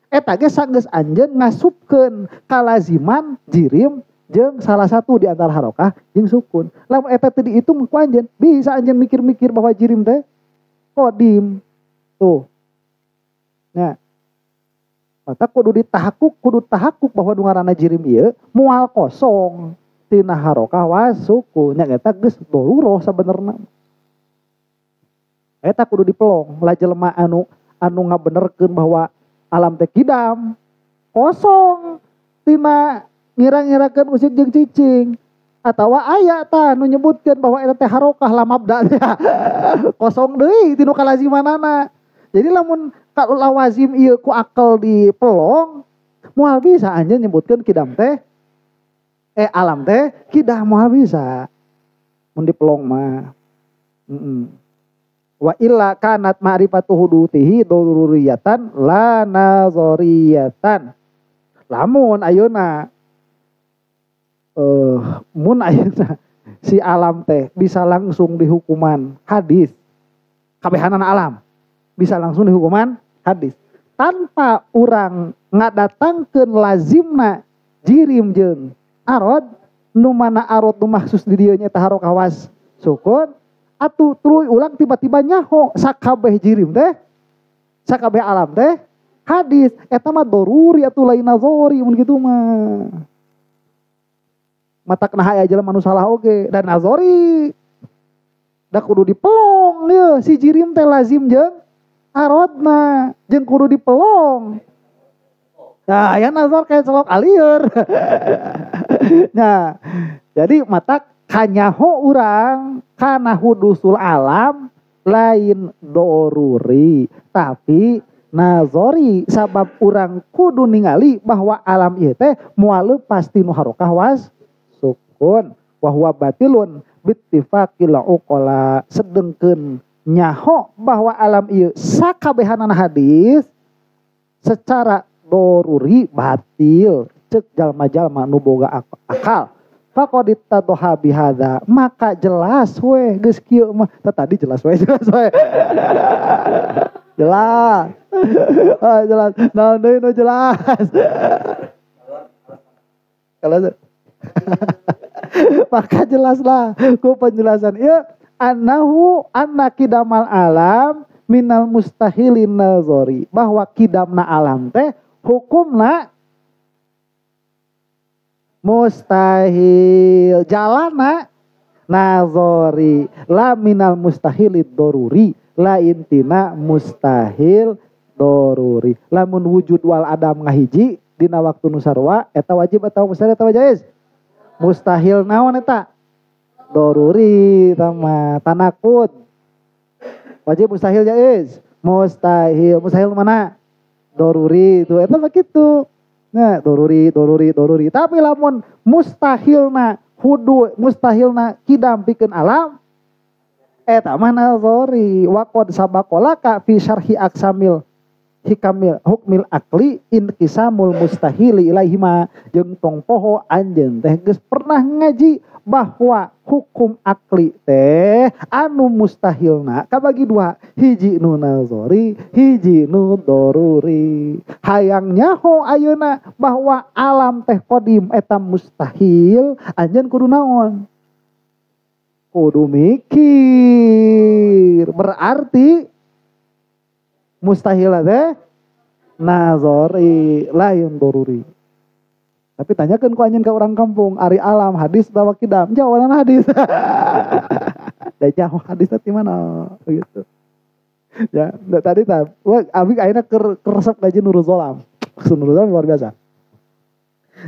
Eta ge sanggeus anjeun ngasupkeun kalaziman jirim jeung salah satu di antara harokah jeung sukun. Lamun eta teu diitung ku anjeun, bisa anjeun mikir-mikir bahwa jirim teh qadim. Tuh. Nah. Mata kudu tahakuk bahwa nu ngaranna jirim ieu moal kosong tina harokah wa sukun. Nya eta geus daruroh sabenerna. Eta kudu dipelong, lah jelema anu ngabenerkeun bahwa alam teh kidam kosong tina ngira-ngirakeun musik jeung cicing atawa aya tah nu nyebutkeun bahwa eta teh harokah lamabda kosong deui tinu kalazimanana. Jadi lamun lawazim ieu ku akal dipelong moal bisa anjeun nyebutkeun kidam teh alam teh kidam moal bisa mun dipelong mah. Wa illa kanat ma'rifatu hudutihi daruriyatan la nazariyatan. Lamun ayeuna mun ayeuna si alam teh bisa langsung dihukuman hadis. Kabehanana alam bisa langsung dihukuman hadis tanpa urang ngadatangkeun lazimna jirim jeung arod nu mana arod nu maksus di dieu nya teh harokah was sukun. Atuh truy ulang tiba-tiba nyaho sakabeh jirim teh sakabeh alam teh hadis eta mah daruri atuh lain nazori mun kitu mah matak nah aya jelema anu salah oge dan nazori da kudu dipelong lieu si jirim teh lazim jeung arodna jeung kudu dipelong. Nah aya nazar kayak celok alieur. Nah jadi matak kanyaho urang kana hudusul alam lain doruri tapi nazori sabab urang kudu ningali bahwa alam ieu teh moal leupas tinu harokah was sukun wa huwa batilun bittifaqil uqala sedengkeun nyaho bahwa alam ieu sakabehanana hadis secara doruri batil ceuk jalma-jalma nu boga akal. Faqad ittadha bihadza maka jelas we geus kieu mah tadi jelas we jelas jelas naon deui nu jelas kalau maka jelaslah ku penjelasan ieu anna kidamal alam minal mustahilin nazari bahwa kidamna alam teh hukumna mustahil jalana nazori la minal mustahilid doruri la intina mustahil doruri lamun wujud wal adam ngahiji dina waktu nu sarua eta wajib atau mustahil atau jaiz mustahil naon eta doruri tama tanakud wajib mustahil jaiz mustahil mana doruri itu eta mah kitu. Nah, doruri. Tapi lamun mustahilna kidam pikeun alam eta mah nazari wa qad sabaqalaka fi syarhi aksamil hikamil hukmil akli inqisamul mustahili ilaihima jeung tong poho anjeun teh geus pernah ngaji bahwa hukum akli teh anu mustahilna kabagi dua hiji nu nazari hiji nu doruri hayang nyaho ayeuna bahwa alam teh qadim eta mustahil anjeun kudu naon kudu mikir berarti mustahil teh nazari lain doruri. Tapi tanyakan ku anjeun ka orang kampung, ari alam hadis atawa kidam? Jawaban hadis. Da jauh hadis teh mana begitu. Ya, tadi abi ayeuna keresep gaji Nurul Zolam. Maksud Nurul Zolam luar biasa.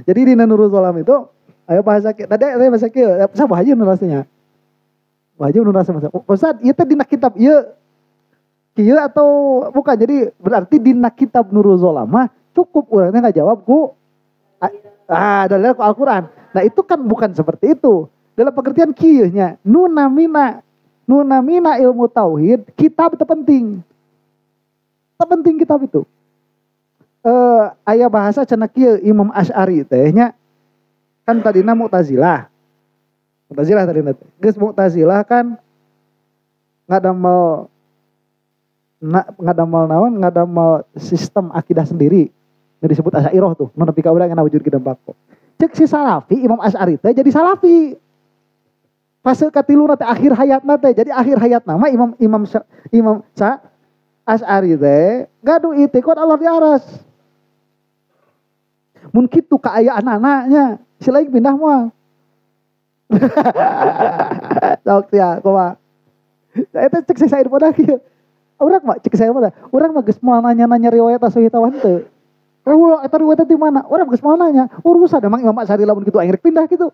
Jadi di Nurul Zolam itu ayo bahasa tadi ada bahasa kieu, saha haji nu rasanya. Haji nu rasanya. Ustaz, ieu teh dina kitab ieu kieu atau bukan? Jadi berarti dina kitab Nurul Zolam mah cukup urang teh ngajawab ku Dalil ku Al-Qur'an. Nah, itu kan bukan seperti itu. Dalam pengertian kieu nya, nunamina ilmu tauhid, kitab itu penting. Penting kitab itu. Aya bahasa cenah kieu Imam Asy'ari teh nya kan tadina Mu'tazilah tadina teh. Geus Mu'tazilah kan ngadamel sistem akidah sendiri. Yang disebut Asy'ariyah tuh, nu nepi ka urang ngana wujud kita bako. Cek si Salafi Imam Asy'ari teh jadi Salafi. Fase katiluna teh akhir hayatna teh. Jadi akhir hayat nama Imam Asy'ari teh gaduh itikad Allah di aras. Mun kitu kaayaan anaknya, si lain pindah moal. Sok sia kumaha. Eta cek saya pada kieu. Urang mah cek saya pada. Urang mah geus moal nanya-nanya riwayat sahih tawan teu. Rahul eta riwayat di mana? Urang geus moal nanya. Urusan emang Imam Asy'ari lamun kitu aing rek pindah kitu.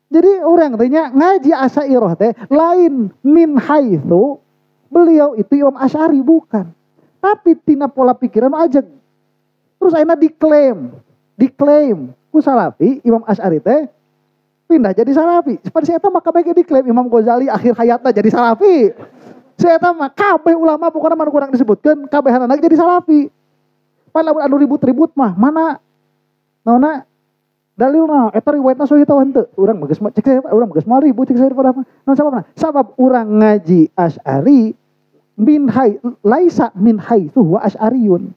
Jadi orang tanya ngaji Asy'ariyah teh lain min haitsu beliau itu Imam Asy'ari bukan. Tapi tina pola pikiran aja. Terus akhirnya diklaim ku Salafi Imam Asy'ari teh pindah jadi Salafi. Seperti saya maka baiknya diklaim Imam Ghazali akhir hayatnya jadi Salafi. Saya mah kabeh ulama pokoknya mana kurang disebutkan kabehan anak jadi Salafi. Padahal anu ribut-ribut mah mana naonna dalilna eta riwayatna sahih tah henteu. Urang geus cek saya urang geus moal ribut cek saya pada sabab urang ngaji Asy'ari laisa min haitsu huwa asy'ariyun.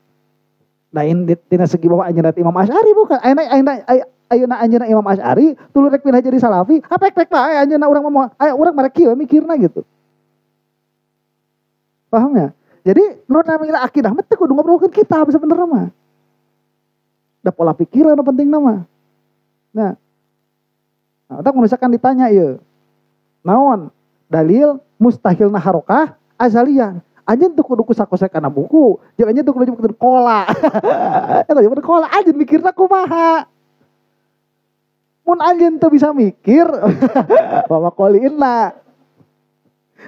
Lain tina segi bahwa anjeunna Imam Asy'ari bukan. Ayeuna anjeunna Imam Asy'ari tuluy rek pindah jadi Salafi, apek-pek bae anjeunna urang mah urang mah kieu mikirna gitu. Paham ya? Jadi menurut namanya akidah mah teh kudu ngobrolkeun kitab sebenarnya mah. Da pola pikiran nu penting mah. Nah, tak misalkan ditanya ieu. Naon dalil mustahilna harokah azaliyah. Anjeun teu kudu kusakosek kana buku, jeung anjeun teu kudu nyebutkeun kola. Eta nyebutkeun kola anjeun mikirna kumaha? Mun anjeun teu bisa mikir, bawa koliinna.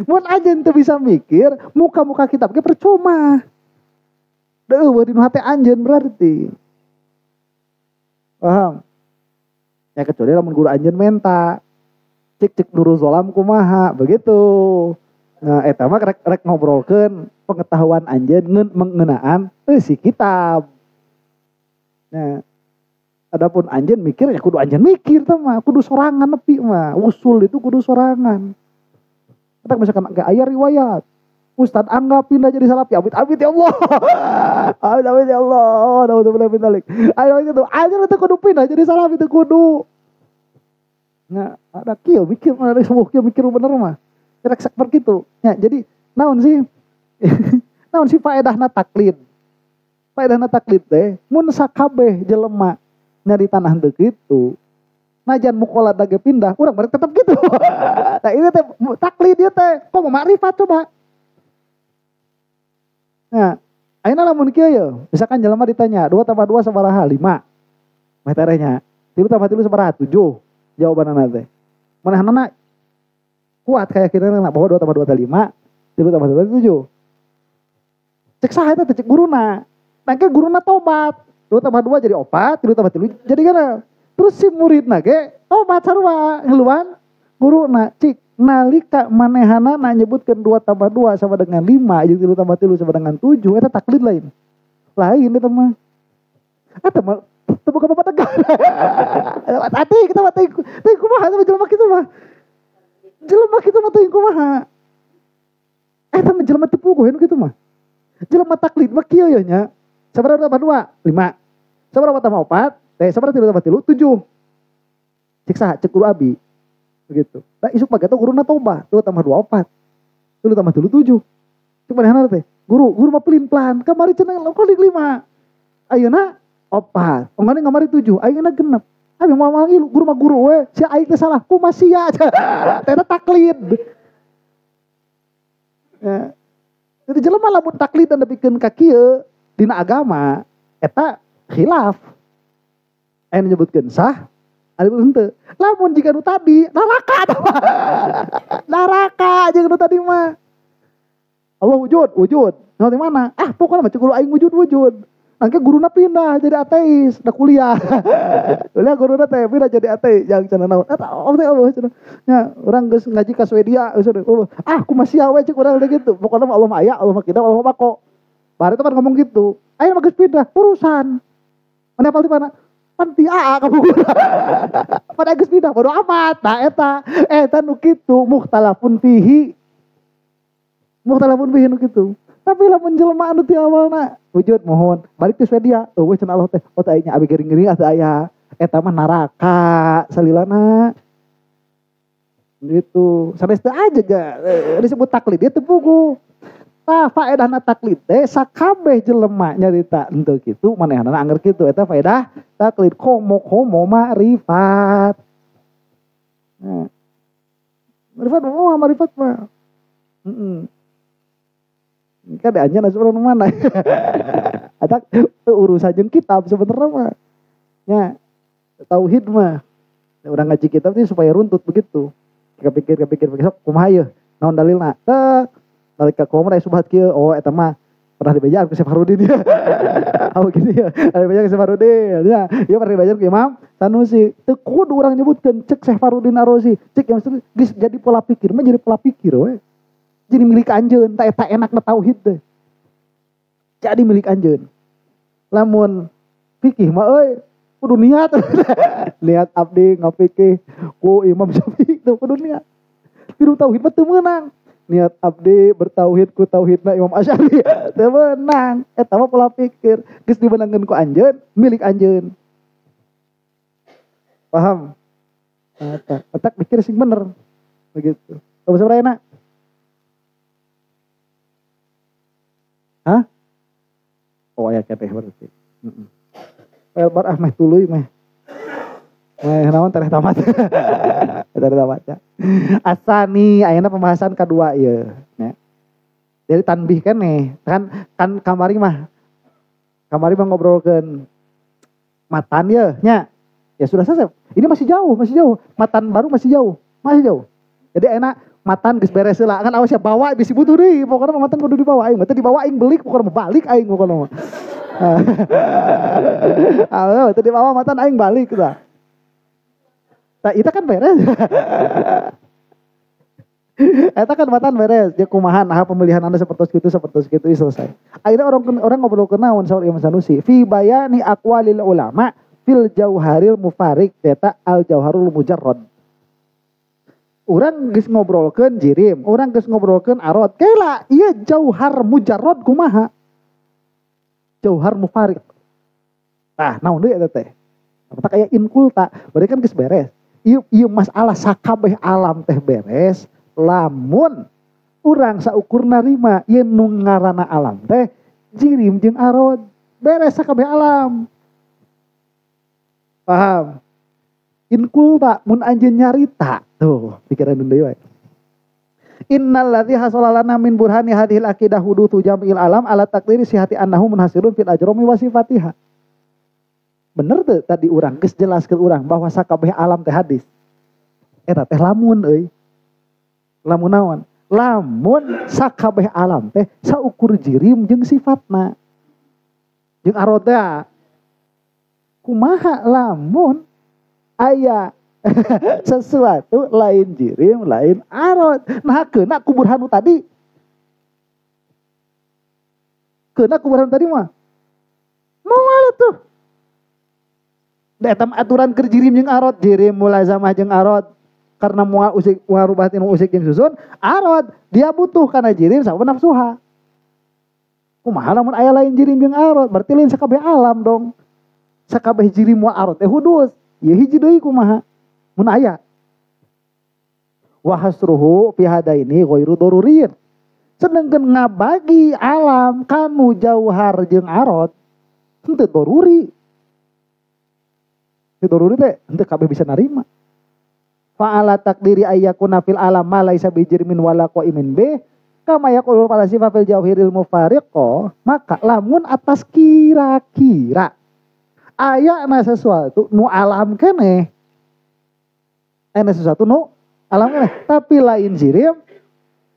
Mun anjeun teu bisa mikir, muka-muka kitab ge percuma. Da eueuh di nu hate anjeun berarti. Paham? Ya kecuali lamun guru anjeun menta. Cek Nurul Zolam kumaha, begitu. Nah, eta mah rek ngobrolkeun pengetahuan anjeun mengenaan si kitab. Nah, adapun anjeun mikir ya kudu anjeun mikir teh mah, kudu sorangan nepi mah. Usul itu kudu sorangan. Kita misalkan kayak aya riwayat Ustadz Angga pindah jadi Salafi, amit ya Allah. Amit ya Allah. Alhamdulillah bin dzalik. Ayo gitu. Anjeun teh kudu pindah jadi Salafi teh kudu. Nah, ada kieu mikir ada semua kieu mikir bener mah. Kira seperti itu. Ya, jadi naon sih faedahna taklid. Faedahna taklid teh mun sakabeh jelema nyari tanah teu kitu. Najan mukola dage pindah, urang bari tetep gitu. Nah, ini teh taklid ieu teh kok makrifat coba. Nah, ayeuna lamun kieu ye, misalkan jelema ditanya 2 tambah 2 sabaraha? 5. Mah tarenya. 3 tambah 3 sabaraha? 7. Jawabanna teh. Manahanana kuat keyakinanna bahwa 2 tambah 2 teh 5, 3 tambah 2 teh 7. Cek saha eta teh cek guruna. Nangke guruna tobat. 2 tambah 2 jadi 4, 3 tambah 3 jadi kana. Terus si muridna ge tobat sarua heuluan guruna cik nalika manehana nyebutkeun 2 tambah 2 sama dengan 5 jeung 3 tambah 3 sama dengan 7 eta taklid lain. Lain eta mah. Eta mah teu boga babadag. Ati kita mah teh kumaha sama jelema kitu mah. Jelema kitu mah teh kumaha. Eta mah jelema teu puguh kitu mah. Jelema taklid mah kieu nya nya. Sabaraha tambah 2? 5. Sabaraha tambah 4? Sabaraha 3 tambah 3? 7. Cek saha? Cek guru abi. Begitu. Nah isuk pagi itu guruna tobat. 2 tambah 2 4. 3 tambah 3 7. Cuma manehna teh. Guru mah pelin-pelan. Kamari cenah kali 5. Ayeuna 4. Ongane kamari 7. Ayeuna 6. Abi mau manggil guru mah guru we. Si aing teh salah kumaha sia. Teh taklid. Ya. Jadi jelema lamun taklid dan nepikeun ka kieu dina agama eta khilaf. Aya nyebutkeun sah, ada henteu. Lamun jika nu tadi neraka tah. Neraka jeung nu tadi mah. Allah wujud. Nah di mana? Pokoknya mah guru aing wujud. Nangke guruna pindah jadi ateis, udah kuliah. Kuliah guruna teh pindah jadi ateis, jangan cenah naon. Eta teh Allah cenah. Nya urang geus ngaji ka Swedia, aku masih awe cek urang gitu. Pokoknya Allah mah aya, Allah mah kita, Allah mah kok. Bare itu kan ngomong gitu. Ayo mah geus pindah, urusan. Mana apal di mana? Panti kamu. Pada geus pindah bodo amat. Nah eta nu kitu mukhtalafun fihi. Mukhtalafun fihi nu kitu. Tapi lamun jelema anu ti awalna wujud mohon balik ke Swedia eueuh cenah Allah teh teh nya abi gering-gering atuh aya eta mah neraka salilana gitu sanes teh aja ga disebut taklid dia teu puguh tah faedahna taklid teh sakabeh jelema nyarita henteu kitu manehna angger kitu eta faedah taklid komo ma'rifat nah ma'rifat mah kan ada anjana sebenarnya mana ada urusan jeung kitab sebenarnya mah nya tauhid mah orang ngaji kitab ini supaya runtut begitu kepikir sok kumaha yeuh naon dalilna teh nalika kumaha aya subhat kieu oh eta mah pernah dibajaan ku Syekh Farudin ya oh gitu ya ada dibajaan ku Syekh Farudin ya ieu pernah dibajaan ku Imam Sanusi teu kudu urang nyebutkeun cek Syekh Farudin Ar-Razi cek yang geus jadi pola pikir mah jadi pola pikir we jadi milik anjeun tak enak na tauhid teh jadi milik anjeun lamun fikih mah euy kudu niat niat abdi ngapikih ku Imam Syafi'i teh kudu niat tiru tauhid mah teu meunang niat abdi bertauhid ku tauhidna Imam Asy'ari teu meunang eta mah pola pikir geus dibeunangkeun ku anjeun milik anjeun paham eta mikir sing bener begitu teu sabarana. Hah? Oh ya keteh berarti. Well bar meh tuluy meh. Meh naon tareh tamat. Tareh tamat ya. Asani ayeuna pembahasan kedua ieu nya. Jadi tanbih keneh. Kan kamari mah ngobrolkeun matan ye nya. Ya sudah selesai. Ini masih jauh. Matan baru masih jauh. Jadi enak matan geus beres heula kan awas ya bawa bisi butuh deui pokona matan kudu dibawa aing mah teu dibawa aing beli pokona balik aing pokona mah teu dibawa matan aing balik tah tah eta kan beres eta kan matan beres jeung kumaha nah pemilihan anda seperti itu selesai akhirnya orang ngobrolkeun naon saur Imam Sanusi fi bayani aqwalil ulama fil jauharil mufarik eta al jauharul mujarrad. Orang geus ngobrolkeun jirim, orang geus ngobrolkeun arad. Kela ieu jauhar mujarrad kumaha? Jauhar mufarik. Tah, naon deui eta teh? Apa aya inkulta, berarti kan geus beres. Ieu masalah sakabeh alam teh beres, lamun urang saukur narima ieu nu ngaranna alam teh jirim jeung arad. Beres sakabeh alam. Paham? Inkulta mun anjeun nyarita tuh pikiran deui wae innal ladzi hasalalana min burhani hadhil aqidah hudutsu jam'il alam ala taqdiri sihati annahu munhasirun fil ajrami wa sifatiha bener teu tadi urang geus jelaskeun urang bahwa sakabeh alam teh hadis eta teh lamun euy lamun naon lamun sakabeh alam teh saukur jirim jeung sifatna jeung arod teh kumaha lamun aya sesuatu lain jirim lain arad nah keuna kuburhanu tadi mah moal tuh da eta aturan keur jirim jeung arad jirim mulazamah jeung arad karena moal usik warubah tinu usik jeung susun arad dia butuh kana jirim sabab nafsuha kumaha lamun aya lain jirim jeung arad berarti lain sakabeh alam dong sakabeh jirim wa arad teh hudus ya hiji deui kumaha mun aya wa hasruhu fi hadaini ghairu daruriyin sedengkeun ngabagi alam kanu jauhar jeung arad henteu daruri teh henteu kabeh bisa narima fa ala taqdiri ayyakuna fil alam ma laisa bijirmin wala qaimin be kama yaqulu falasifa fil jauhiril mufariqo maka lamun atas kira-kira aya na sesuatu nu alam keneh ana sesuatu nu alam keneh tapi lain jirim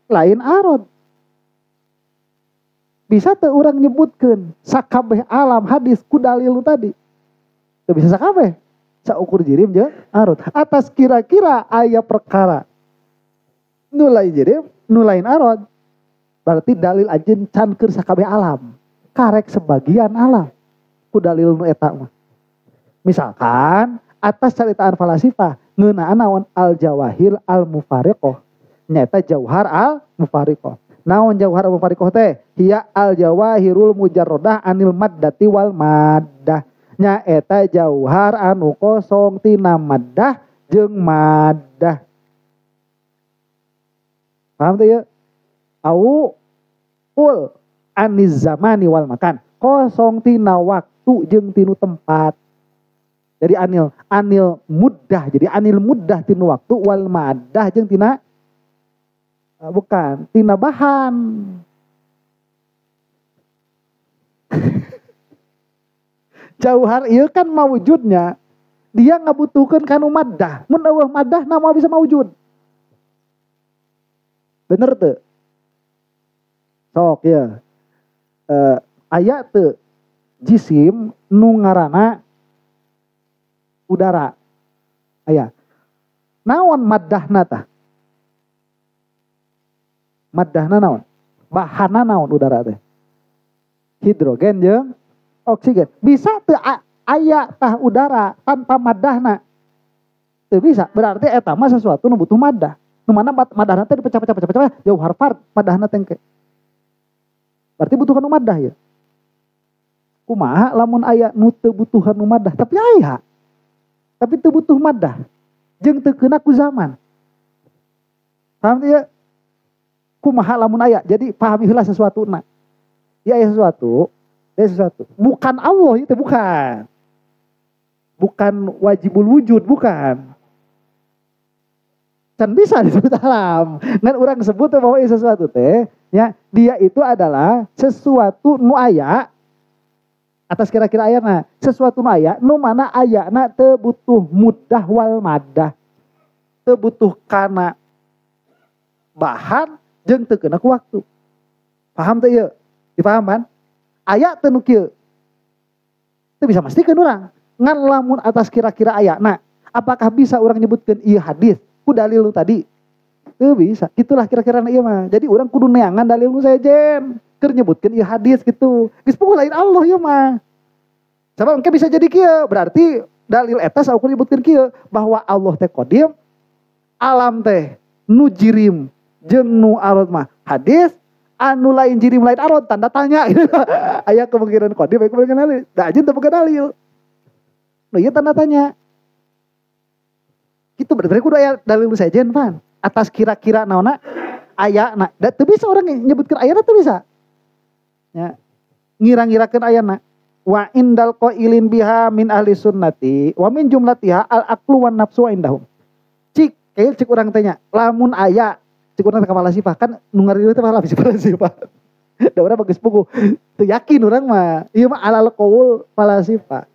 lain arad Bisa teu urang nyebutkeun sakabeh alam hadis ku dalil tadi. Teu bisa sakabeh. Saukur jirim jeung arut. Atas kira-kira aya perkara nu lain jirim, nu lain arut. Berarti dalil ajeun can keur sakabeh alam. Karek sebagian alam. Ku dalil nu eta mah. Misalkan atas caritaan falasifah ngeunaan naon al-jawahir al-mufariqah. Nyata jauhar al-mufariqah. Naon jauhar al-mufariqah teh? Hiya al-jawahirul mujarradah anil maddati wal maddah. Nya eta jauhar anu kosong tina maddah jeung maddah. Paham teh ya? Au ul aniz zamani wal makan. Kosong tina waktu jeung tinu tempat. Jadi anil muddah. Jadi anil muddah tinu waktu wal maddah jeung tina bukan tina bahan. Jauhar ieu kan mawujudnya dia ngabutuhkeun kanu maddah. Mun eueuh maddah nama bisa mawujud. Bener teu? Sok ya. Aya teu jisim nu ngaranna udara. Aya. Naon maddahna tah? Maddahna naon? Bahanna naon udara teh? Hidrogen jeung oksigen. Bisa teu aya tah udara tanpa maddahna? Teu bisa. Berarti eta mah sesuatu nu butuh maddah. Nu mana maddahna teh dipecah-pecah jauhar fard maddahna teh engke. Berarti butuh kanu maddah ya. Kumaha lamun aya nu teu butuhan nu maddah tapi aya. Tapi teu butuh maddah. Jeung teu keuna ku zaman. Paham teu ya? Kumaha lamun aya. Jadi pahami heula sesuatuna. Ya aya sesuatu. Bukan Allah itu bukan. Bukan wajibul wujud, bukan. Can bisa disebut alam. Ngan orang sebut bahwa sesuatu teh, ya, dia itu adalah sesuatu nu aya atas kira-kira ayana. Sesuatu nu aya nu mana ayana teu butuh muddah wal maddah. Teu butuh kana bahan jeung teu keuna ku waktu. Paham teu ieu? Dipaham kan? Aya teu nu kieu. Teu bisa mastikeun urang. Ngan lamun atas kira-kira aya. Nah, apakah bisa orang nyebutkeun ieu hadis ku dalil nu tadi? Teu bisa. Gitulah kira-kira ieu mah. Jadi urang kudu neangan dalil nu sejen. Keur nyebutkeun ieu hadis gitu. Geus poho lain Allah ieu mah. Sabab engke bisa jadi kieu. Berarti dalil eta saukur nyebutkeun kieu bahwa Allah teh qadim, alam teh nu jirim jeung nu arod mah hadis. Anu lain jirim lain arod tanda tanya. Aya kemungkinan qadim, aya kemungkinan dalil. Da ajeun teu boga dalil. Nah, ieu tanda tanya. Gitu berarti kudu aya dalil sajen pan. Atas kira-kira naonna aya. Nah, da teu bisa orang nyebutkeun ayana teu bisa. Ya. Ngira-ngirakeun ayana. Wa indal qailin biha min ahli sunnati wa min jumlatiha al aqlu wan nafsu indahum. Cik urang tanya, lamun aya cik urang kepala sifah kan nu ngarieu teh malah kepala sifah. Da urang bagus pugu. Teu yakin urang mah. Ieu mah alal qaul kepala sifah.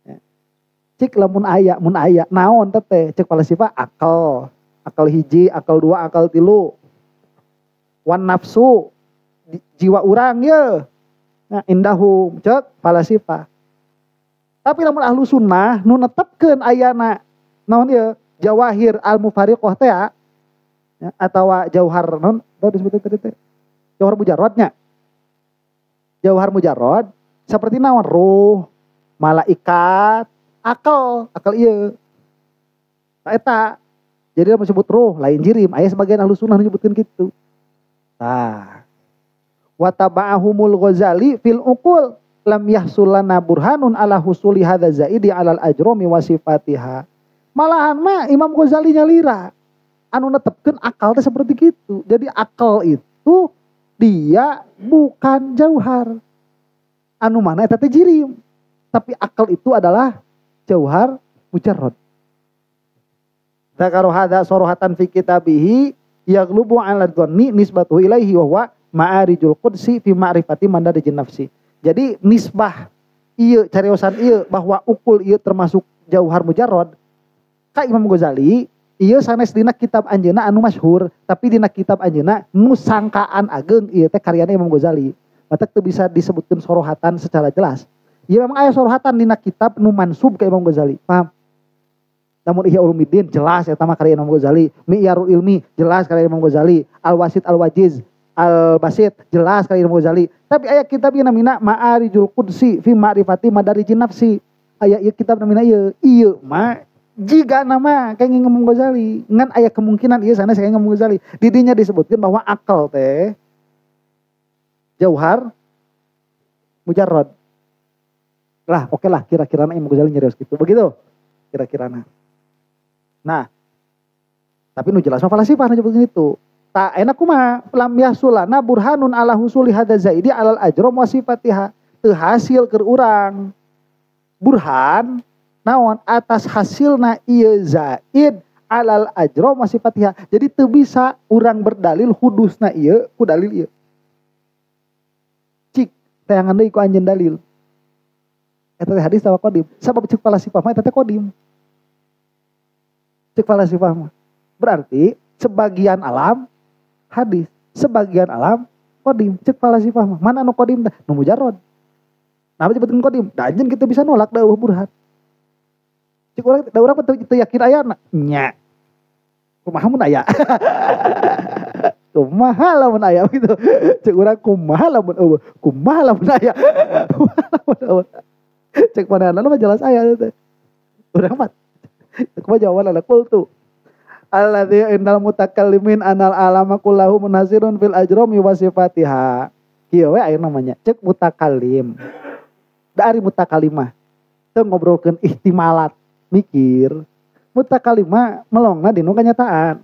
Ya. Cik lamun aya naon teh cik kepala sifah akal. Akal hiji, akal dua, akal tilu. Wan nafsu jiwa urang ye. Nah, indahum cek falasifah. Tapi lamun ahlu sunnah nu netepkeun ayana naon ieu jawahir al mufariqah teh ya, atawa jauhar naon teu disebut tadi teh. Jauhar mujarradnya. Jauhar mujarrad seperti naon ruh, malaikat, akal ieu. Eta. Jadi dia disebut ruh lain jirim. Aya sebagian ahlu sunnah nyebutkeun kitu. Tah. Wa taba'ahumul Ghazali fil uqul lam yahsulana burhanun ala husuli hadza zaidi alal ajrami wa sifatiha. Malahan mah Imam Ghazali nyalira anu netepkeun akal teh seperti gitu. Jadi akal itu dia bukan jauhar. Anu mana eta teh jirim. Tapi akal itu adalah jauhar mujarrad. Dzakara hadza sorohatan fi kitabihi yaghlubu 'ala dhanni nisbatuhu ilaihi wa huwa Ma'arijul Qudsi fi ma'rifati mandarijin nafsi. Jadi nisbah ieu cariosan ieu bahwa ukul ieu termasuk jauhar mujarrad ka Imam Ghazali ieu sanes dina kitab anjeunna anu masyhur, tapi dina kitab anjeunna nu sangkaan ageng ieu teh karyana Imam Ghazali. Matak teu bisa disebutkeun sorohatan secara jelas. Ya memang aya sorohatan dina kitab nu mansub ka Imam Ghazali. Paham? Namun Ihya Ulumuddin jelas eta mah karya Imam Ghazali, Mi'yarul Ilmi jelas karya Imam Ghazali, Al-Wasit Al-Wajiz, Al-Basit jelas karya Imam Ghazali. Tapi aya kitab ieu namina Ma'arijul Qudsi fi Ma'rifati Madarijin Nafsi. Aya ieu kitab namina ieu mah jika nama kayak Imam Ghazali, ngan aya kemungkinan ieu sanes kayak Imam Ghazali. Di dinya disebutkeun bahwa akal teh jauhar mujarrad. Lah, oke lah kira-kirana Imam Ghazali nyarios gitu. Begitu kira-kirana. Nah, tapi nu jelas mah falasifah nu nyebutkeun itu. Ta enak kumaha lam yasulana burhanun ala husuli hadza zaidi alal ajram wa sifatiha. Teu hasil keur urang. Burhan naon atas hasilna ieu zaid alal ajram wa sifatiha. Jadi teu bisa urang berdalil hudusna ieu ku dalil ieu. Cik tayangan deui ku anjeun dalil. Eta teh hadis tawa qadim. Sabab cek falasifah mah eta teh qadim. Cek falasifah mah. Berarti sebagian alam hadis, sebagian alam qadim. Cek falasifah mah. Mana nu qadim teh? Nu mujarrad. Nah, disebutkeun qadim. Da anjeun kita bisa nolak da burhan. Cek urang da urang teu yakin ayana. Nya. Kumaha mun aya? Kumaha lamun aya gitu. Cek urang kumaha lamun eueuh? Kumaha lamun aya? Cek mana mah jelas aya teh. Urang mah kumaha jawaban ala qultu. Alladzi innal mutakallimin anal alama kullahu munazirun fil ajrami wa sifatiha. Kieu we aya namanya cek mutakallim. Dari mutakalimah teu ngobrolkeun ihtimalat, mikir. Mutakalimah melongna dinu kenyataan.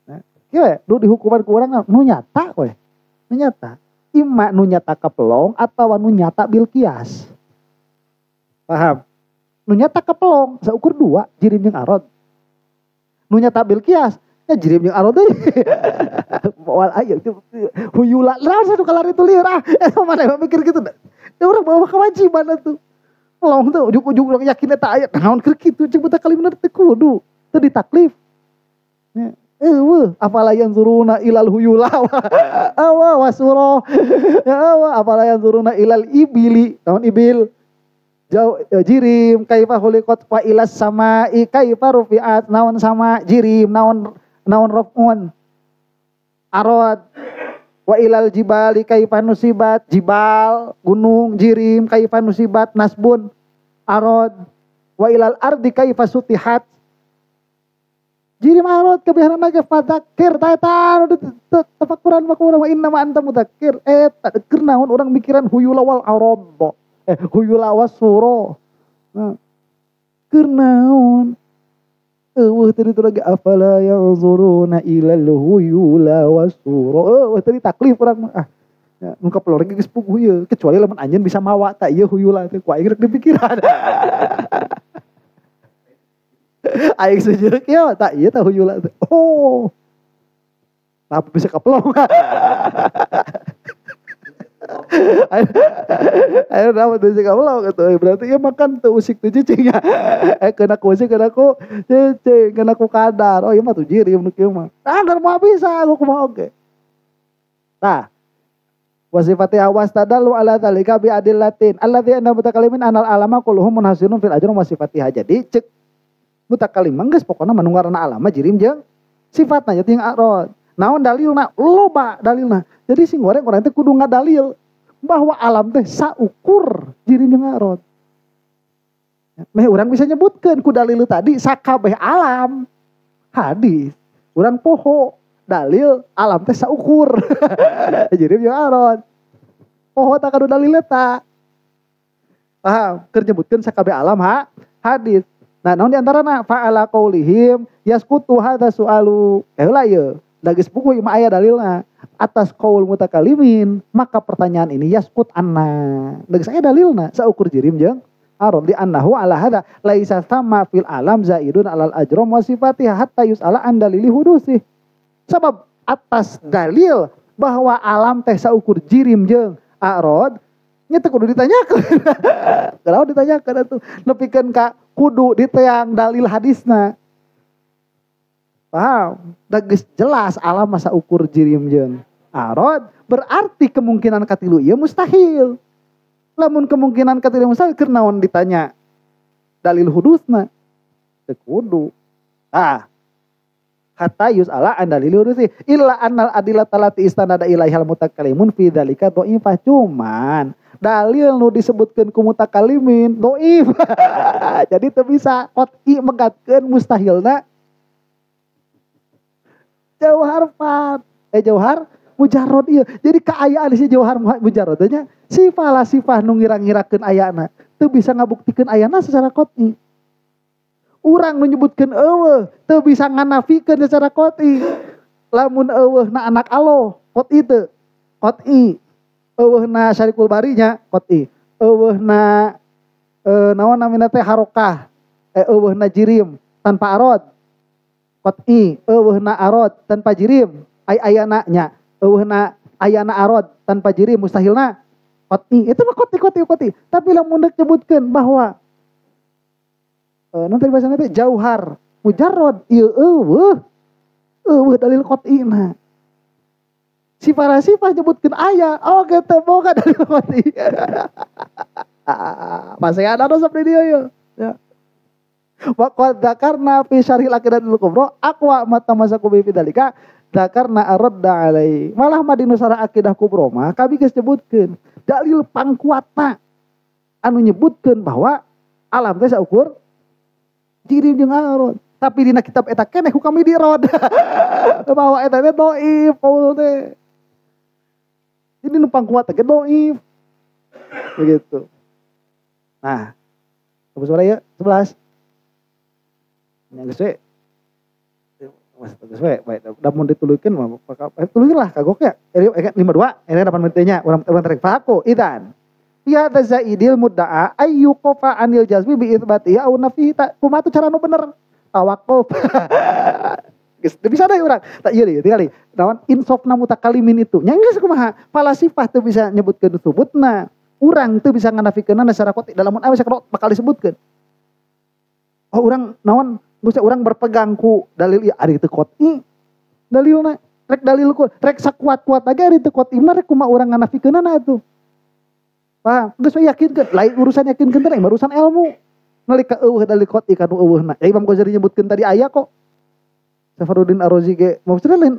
Nah, kieu we nu dihukuman ku urang nu nyata we. Nu nyata. Imma nu nyata kapelong atawa nu nyata bil qiyas. Paham? Nu nyata kapelong saukur 2 jirim jeung arod. Nu nyata bil qiyas nya jirim jeung arod deui. Wal aya huyula lah satu kalar itu lieur eta mana mikir gitu. Ya urang bawa kewajiban atuh. Long tuh ujug-ujug urang yakin eta aya naon keur kitu cek mutakalimna teh kudu teu ditaklif. Apala yang zuruna ilal huyula awa wasuro apala yang zuruna ilal ibili naon ibil jauh jirim kaifa khuliqat wa ilas samai kaifa rufiat naon sama jirim naon rafun arad wa ilal jibali kaifa nusibat jibal gunung jirim kaifa nusibat nasbun arad wa ilal ardi kaifa sutihat jirim arad kebiasaan ge fadzakir taeta tafakuran makurang wa inna ma anta mudzakir eta keur naon urang mikiran huyula wal arad huyula wasuro keur naon eueuh tadi itu lagi afala yanzuruna ilal huyula wasuro tadi taklif urang mah nu kapelor ge geus puguh ieu kecuali lamun anjeun bisa mawa ta ieu huyula teh ku aing rek dipikiran aing sejeuk ya ta ieu ta huyula teh oh tapi bisa kapelong ayo dapat tuh kamu lo gitu berarti ya makan tuh usik tuh cicingnya kena ku usik kena ku cicing kena ku kadar oh iya mah tuh jirim nu kieu mah kadar mah bisa aku kumaha oge tah wasifati awas tadalu ala dzalika bi adillatin alladzi anna mutakalimin anal alama kulluhum munhasirun fil ajrum wasifatiha jadi cek mutakalim geus pokona manunggarna alama jirim jeung sifatna jeung arad naon dalilna loba dalilna jadi sing goreng orang teh kudu ngadalil bahwa alam teh saukur jirim jeung arad. Meh urang bisa nyebutkeun ku dalil tadi sakabeh alam. Hadis. Urang poho dalil alam teh saukur jirim jeung arad. Poho tak kadu dalil eta. Paham? Keur nyebutkeun sakabeh alam hadis. Nah, naon di antarana fa'ala qaulihim yasqutu hadza su'alu. Heula ieu. Da geus puguh mah aya dalilna. Atas qaul mutakalimin maka pertanyaan ini yaskut anna geus aya dalilna saukur jirim jeung arad li annahu ala hada laisa sama fil alam zaidun alal ajram wa sifatiha hatta yusala an dalili hudusi sabab atas dalil bahwa alam teh saukur jirim jeung arad nya teh kudu ditanyakeun kalau ditanyakeun atuh nepikeun ka kudu diteang dalil hadisna paham? Da geus jelas alam masa ukur jirim jeung arad berarti kemungkinan katilu ieu mustahil. Lamun kemungkinan katilu mustahil keur naon ditanya dalil hudusna teu kudu. Hatta yus'ala an dalil hudusi illa annal adillata lati istanada ilaihal mutakallimun fi dzalika dhaifah. Cuman dalil nu disebutkeun ku mutakallimin dhaif. Jadi teu bisa qat'i menggatkeun mustahilna jauhar mujarrad ieu. Jadi kaayaan si jauhar mujarrad nya sifah nu ngira-ngirakeun ayana teu bisa ngabuktikeun ayana secara qat'i. Urang menyebutkan eueuh teu bisa nganafikeun secara qat'i. Lamun eueuhna anak Allah qat'i teu qat'i. Eueuhna Syarikul Barinya qat'i. Eueuhna naon namina teh harokah. Eueuhna jirim tanpa arad qat'i. Eueuhna arad tanpa jirim ayana nya. Eueuhna ayana arad tanpa jirim mustahilna qat'i. Itu mah qat'i. Tapi lamun nyebutkeun bahwa nanti bahasa nanti jauhar mujarrad ieu eueuh dalil qat'ina. Sifah nyebutkeun aya oke teu boga dalil qat'i. Masih ada resep di dia ya. Wa qad dzakarna fi syarhil aqidatul kubra aqwa mata masaku bi dzalika dzakarna aradda alai. Malah madinu sarah aqidah kubra mah kami geus nyebutkeun dalil pangkuatna anu nyebutkeun bahwa alam teh saukur jirim jeung arad. Tapi dina kitab eta keneh ku kami dirod. Bahwa eta teh dhaif qaul teh. Jadi nu pangkuat teh dhaif. Begitu. Nah, habis suara ya 11. Nya geus we. Mas geus we, bae da mun dituluykeun mah tuluykeun lah kagok ya. 52 ini 8 menitnya urang terek fahaku idan. Ya tazaidil mudda'a ayyuqafa anil jazmi bi itsbati au nafihi kumaha tu cara nu bener tawakkuf. Geus bisa deui urang. Tak ieu deui tinggali. Naon insafna mutakallimin itu. Nya geus kumaha? Falasifah teu bisa nyebutkeun subutna. Urang teu bisa nganafikeunna secara qat'i dalam mun aya bakal disebutkeun. Oh urang naon geus urang berpegang ku dalil ieu ari teu qat'i. Dalilna rek dalilku rek sakuat-kuat lagi ari teu qat'i mah rek kumaha urang nganafikeunna atuh. Paham? Geus yakinkeun, lain urusan yakinkeun teh urusan ilmu. Nalika eueuh dalil qat'i kanu eueuhna. Ya Imam Ghazali nyebutkeun tadi aya kok. Safaruddin Ar-Razi ge maksudnya lain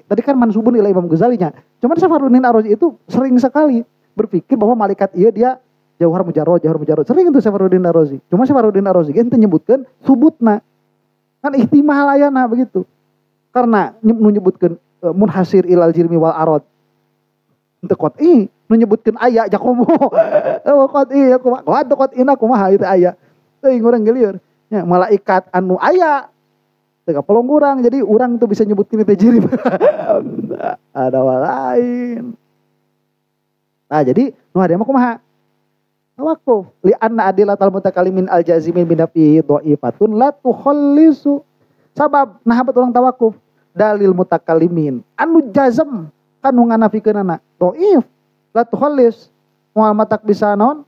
tadi kan mansubun ila Imam Ghazali nya. Cuman Safaruddin Ar-Razi itu sering sekali berpikir bahwa malaikat ieu dia jauhar mujarrad. Sering itu Safaruddin Ar-Razi. Cuma Safaruddin Ar-Razi ge henteu nyebutkeun subutna. Kan ihtimal ayana begitu. Karena nu nyebutkeun munhasir ilal jirmi wal arad. Henteu qat'i. Nu nyebutkeun aya jakomo. Qat'i kumaha? Wa qat'ina kumaha itu aya. Teuing urang gelieur. Nya malaikat anu aya teu kapolong urang jadi urang tuh bisa nyebutkeun teh jirim. Ada lain. Nah jadi nu hade mah kumaha? Tawakkuf li anna adillatal mutakallimin al jazimin bi nafi dhaifatun la tukhallisu. Sabab nah bet urang tawakkuf dalil mutakallimin anu jazm kanu nganafikeunana dhaif. La tukhallis moal matak bisa naon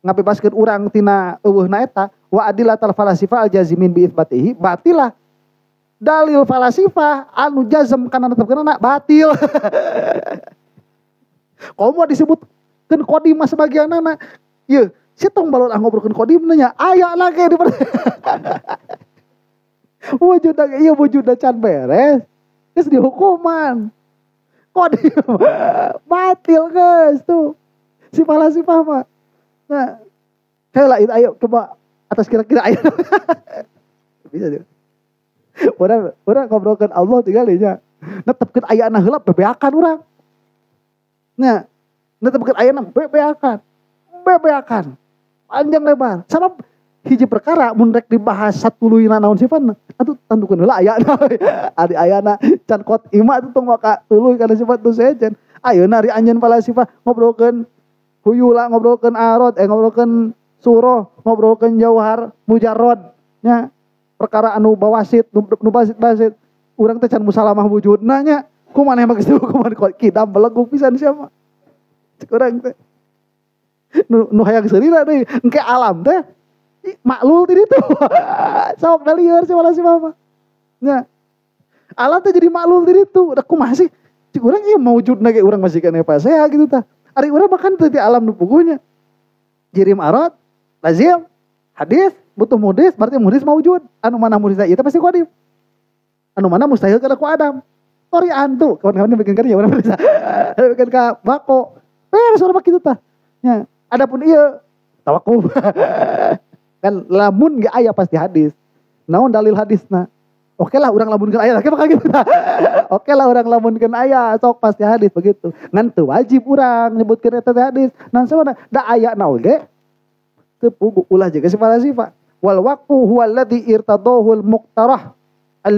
ngabebaskeun urang tina eueuhna eta wa adillatal falasifah al jazimin bi itsbatihi batilah. Dalil falasifah anu jazm kana netepkeunana batil. Komo disebutkeun qadim mah sebagianna. Ieu si tong balon ngobrolkeun qadimna nya aya lagi di wujudna can beres geus dihukuman. Qadim batil guys tuh si falasifah mah. Nah, heula itu ayo coba atas kira-kira ayo. Bisa juga. Urang ngobrolkeun Allah tinggali nya. Netepkeun ayana heula bebeakan urang. Nah, netepkeun ayana bebeakan. Panjang lebar. Sabab hiji perkara mun rek dibahas satuluyna naon sifatna atuh tentukeun heula ayana. Ari ayana can qat'i mah atuh tong maka tuluy kana sifat tu sejen. Ayeuna ari anjeun falasifah ngobrolkeun huyula, ngobrolkeun arad, ngobrolkeun surah, ngobrolkeun jauhar mujarrad nya. Perkara anu bawasit nu basit urang teh can musalamah wujudna nya. Kumaneh mah geus hukuman kidam beleguk pisan sia mah. Cek urang teh. Nu hayang seurina deui engke alam teh maklul ti ditu. Sok dalieur si falasifah mah. Nya. Allah teh jadi maklum diri itu. Udah kumaha sih? Cik urang ieu maujudna ge urang masih kana pasea gitu tah. Ari urang bahkan teu ti alam nu puguhnya. Jirim arad, lazim, hadis, butuh mudis, berarti mudis maujud. Anu mana mudisna ieu teh pasti qadim. Anu mana mustahil kana ku Adam. Tori antu, kawan-kawan bikin karya urang bisa. Bikin ka bako. Urang mah kitu tah. Nya, adapun ieu tawakuf. Kan lamun ge aya pasti hadis. Naon dalil hadisna? Oke lah orang lamunkeun aya lagi maka gitu. Oke lah orang lamunkeun aya sok pasti hadis begitu. Ngan teu wajib urang nyebutkeun eta hadis. Naon sabana da aya na oge teu pugu ulah jaga sifat. Wal waqfu huwa alladhi irtadahu al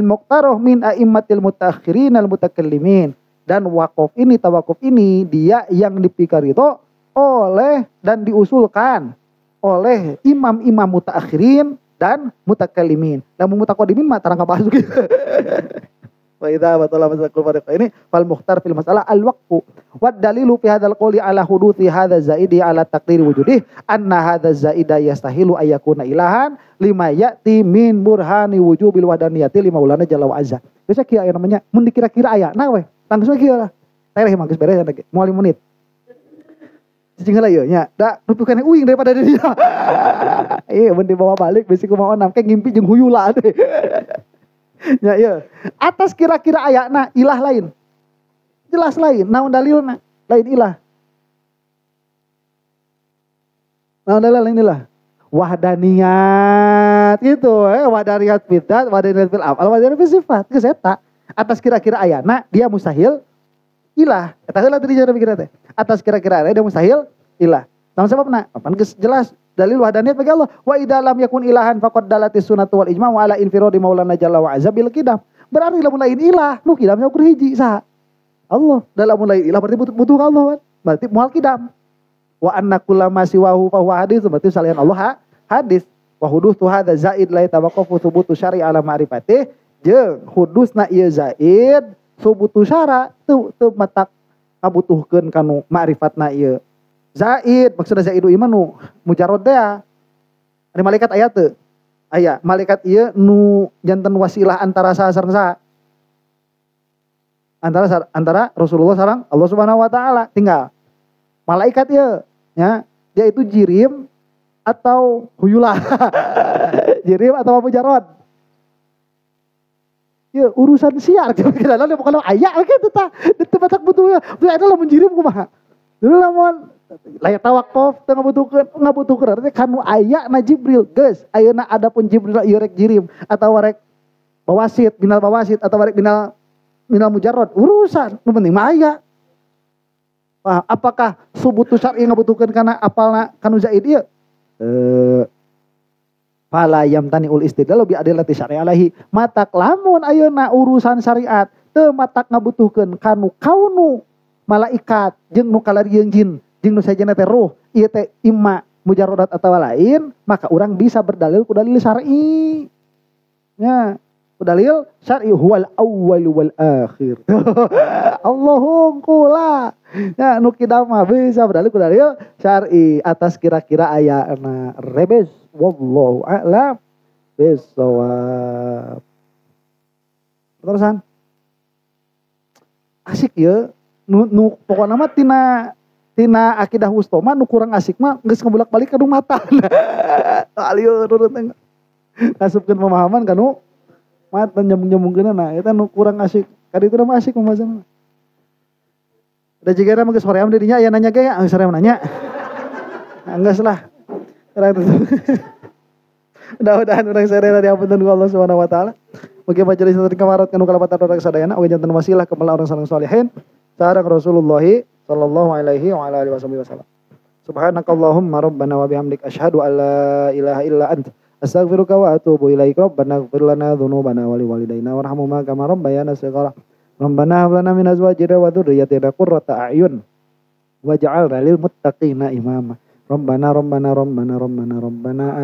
muqtarah min a'immatil mutaakhirin al mutakallimin. Dan wakaf ini tawakuf ini dia yang dipikaridho oleh dan diusulkan oleh imam-imam mutaakhirin dan mutakallimin. Namun mutaqaddimin mah tarang kabahas gitu. Wa idza batala masakul fariqa ini fal mukhtar fil masalah al waqfu. Wa dalilu fi hadzal qawli ala huduthi hadza zaidi ala taqdiri wujudih anna hadza zaida yastahilu ayakuna ilahan lima ya'ti min burhani wujubil wahdaniyati lima ulana jalla wa azza. Geus kieu aya namanya mun dikira-kira aya nah we. Tanggeus kieu lah. Tereh mah geus beres lagi. Moal 5 menit. Cinggal ayo nya da rupukan uing daripada dia. Iya mun dibawa balik bisi kumaha onam kayak ngimpi jeung huyula teh. Nya ieu. Atas kira-kira ayana ilah lain. Jelas lain, naon dalilna? Lain ilah. Naon dalil lain ilah? Wahdaniyat itu wahdaniyat fitat, wahdaniyat fil afal, wahdaniyat fil sifat. Geus eta. Atas kira-kira ayana dia mustahil ilah. Eta heula tadi cara pikir teh. Atas kira-kira ada mustahil ilah. Namun sebabna? Apa jelas dalil wahdaniyat bagi Allah. Wa idza lam yakun ilahan faqad dalatis sunnatu wal ijma' wa ala infiradi maulana jalla wa azza bil qidam. Berarti lamun lain ilah, nu qidamnya ukur hiji saha? Allah. Dalam lain ilah berarti butuh Allah kan? Berarti mual qidam. Wa anna kullama siwahu fa huwa hadis berarti salian Allah hadis. Wa hudutsu hadza zaid la tawaqqafu thubutu syar'i ala ma'rifatih. Jeung hudusna ieu zaid subutu syara teu matak kabutuhkeun kanu ma'rifatna ieu. Zaid maksudna zaidu iman nu mujarrad teh. Ari malaikat aya teu? Aya. Malaikat ieu nu janten wasilah antara saha sareng saha? Antara Rasulullah sareng Allah Subhanahu wa taala. Tinggal malaikat ieu nya dia itu jirim atau huyulah. Jirim atau mujarrad? Ya urusan siar kira-kira dia bukan aya gitu tah. Di tempat butuhnya. Itu ada lamun jirim kumaha? Dulu lamun layak tawakuf teu ngabutuhkeun artinya kanu aya na Jibril. Geus, ayeuna adapun Jibril ieu rek jirim atau rek bawasit, binal bawasit atau rek binal mujarrad urusan. Nu penting mah aya. Apakah subutu syar'i ngabutuhkeun kana apalna kanu zaid ieu? Fala yamtani ul istidlal bi adillati syar'i alaihi. Matak lamun ayeuna urusan syariat teu matak ngabutuhkeun kanu kaunu malaikat jeung nu kalarieun jin jeung nu sajana teh ruh ieu teh imma mujarradat atawa lain, maka urang bisa berdalil ku dalil syar'i. Nya, ku dalil syar'i huwal awwal wal akhir. Allahum kula. Ya nu kidam mah bisa berdalil ku dalil syar'i atas kira-kira aya na rebes. Wallahu a'lam bissawab. Terusan. Asik ya. Nu pokona mah tina akidah wustoma nu kurang asik mah geus ngabolak-balik ka mata. Alieu nurut teh. Kasupkeun pemahaman kanu mata nyambung-nyambungkeunna eta nu kurang asik. Kaditu mah asik pembahasan. Da jigana mah geus hoream di dinya aya nanya ge ya, geus hoream nanya. Geus lah. Mudah-mudahan urang sadaya diampunkeun ku Allah Subhanahu wa taala. Mugi majelis tadi kamarat kanu kalapatan urang sadayana oge janten wasilah kemal urang sareng salihin sareng Rasulullah sallallahu alaihi wa ala alihi wasallam. Subhanakallahumma rabbana wa bihamdik asyhadu an la ilaha illa anta astaghfiruka wa atubu ilaik. Rabbana ighfir lana dzunubana wa liwalidayna warhamhuma kama rabbayana shaghira. Rabbana hab lana min azwajina wa dhurriyyatina qurrata a'yun waj'alna lil muttaqina imama. Rabbana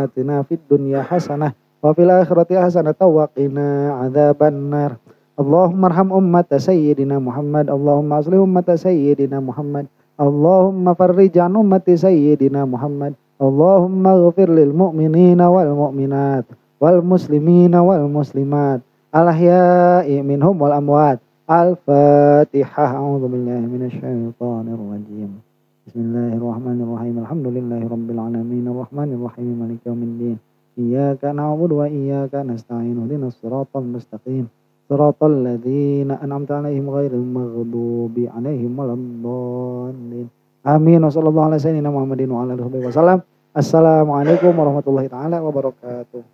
atina fid dunya hasanah wa fil akhirati hasanah wa qina adzabannar. Allahumma arham ummata sayyidina Muhammad. Allahumma aslih ummata sayyidina Muhammad. Allahumma farrij an ummati sayyidina Muhammad. Allahumma ighfir lil mu'minina wal mu'minat wal muslimina wal muslimat al-ahya'i minhum wal amwat. Al-Fatihah. A'udzubillahi minasyaitonir rajim. Bismillahirrahmanirrahim. Alhamdulillahi rabbil alamin arrahmanir rahim maliki yaumiddin. Iyyaka na'budu wa iyyaka nasta'in. Ihdinas siratal mustaqim. Siratal ladzina an'amta 'alaihim ghairil maghdubi 'alaihim waladdallin. Amin. Wassallallahu ala sayyidina Muhammadin wa ala alihi wasallam. Assalamualaikum warahmatullahi taala wabarakatuh.